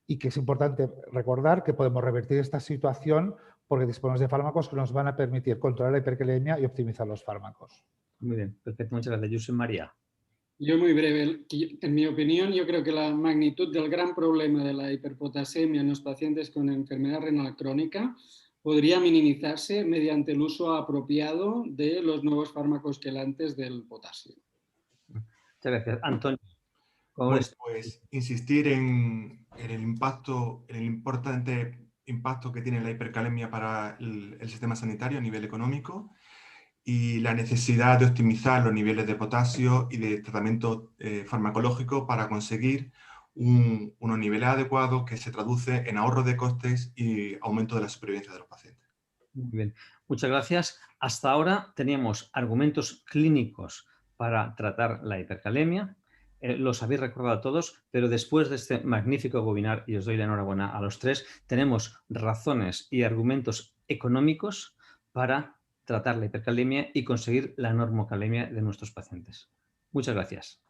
Y que es importante recordar que podemos revertir esta situación porque disponemos de fármacos que nos van a permitir controlar la hipercalemia y optimizar los fármacos. Muy bien, perfecto, muchas gracias. Josep María. Yo muy breve. En mi opinión, yo creo que la magnitud del gran problema de la hiperpotasemia en los pacientes con enfermedad renal crónica podría minimizarse mediante el uso apropiado de los nuevos fármacos quelantes del potasio. Muchas gracias. Antonio. Bueno, pues insistir en el importante impacto que tiene la hipercalemia para el sistema sanitario a nivel económico y la necesidad de optimizar los niveles de potasio y de tratamiento farmacológico para conseguir unos niveles adecuados que se traduce en ahorro de costes y aumento de la supervivencia de los pacientes. Muy bien, muchas gracias. Hasta ahora teníamos argumentos clínicos para tratar la hipercalemia. Los habéis recordado todos, pero después de este magnífico webinar, y os doy la enhorabuena a los tres, tenemos razones y argumentos económicos para tratar la hipercalemia y conseguir la normocalemia de nuestros pacientes. Muchas gracias.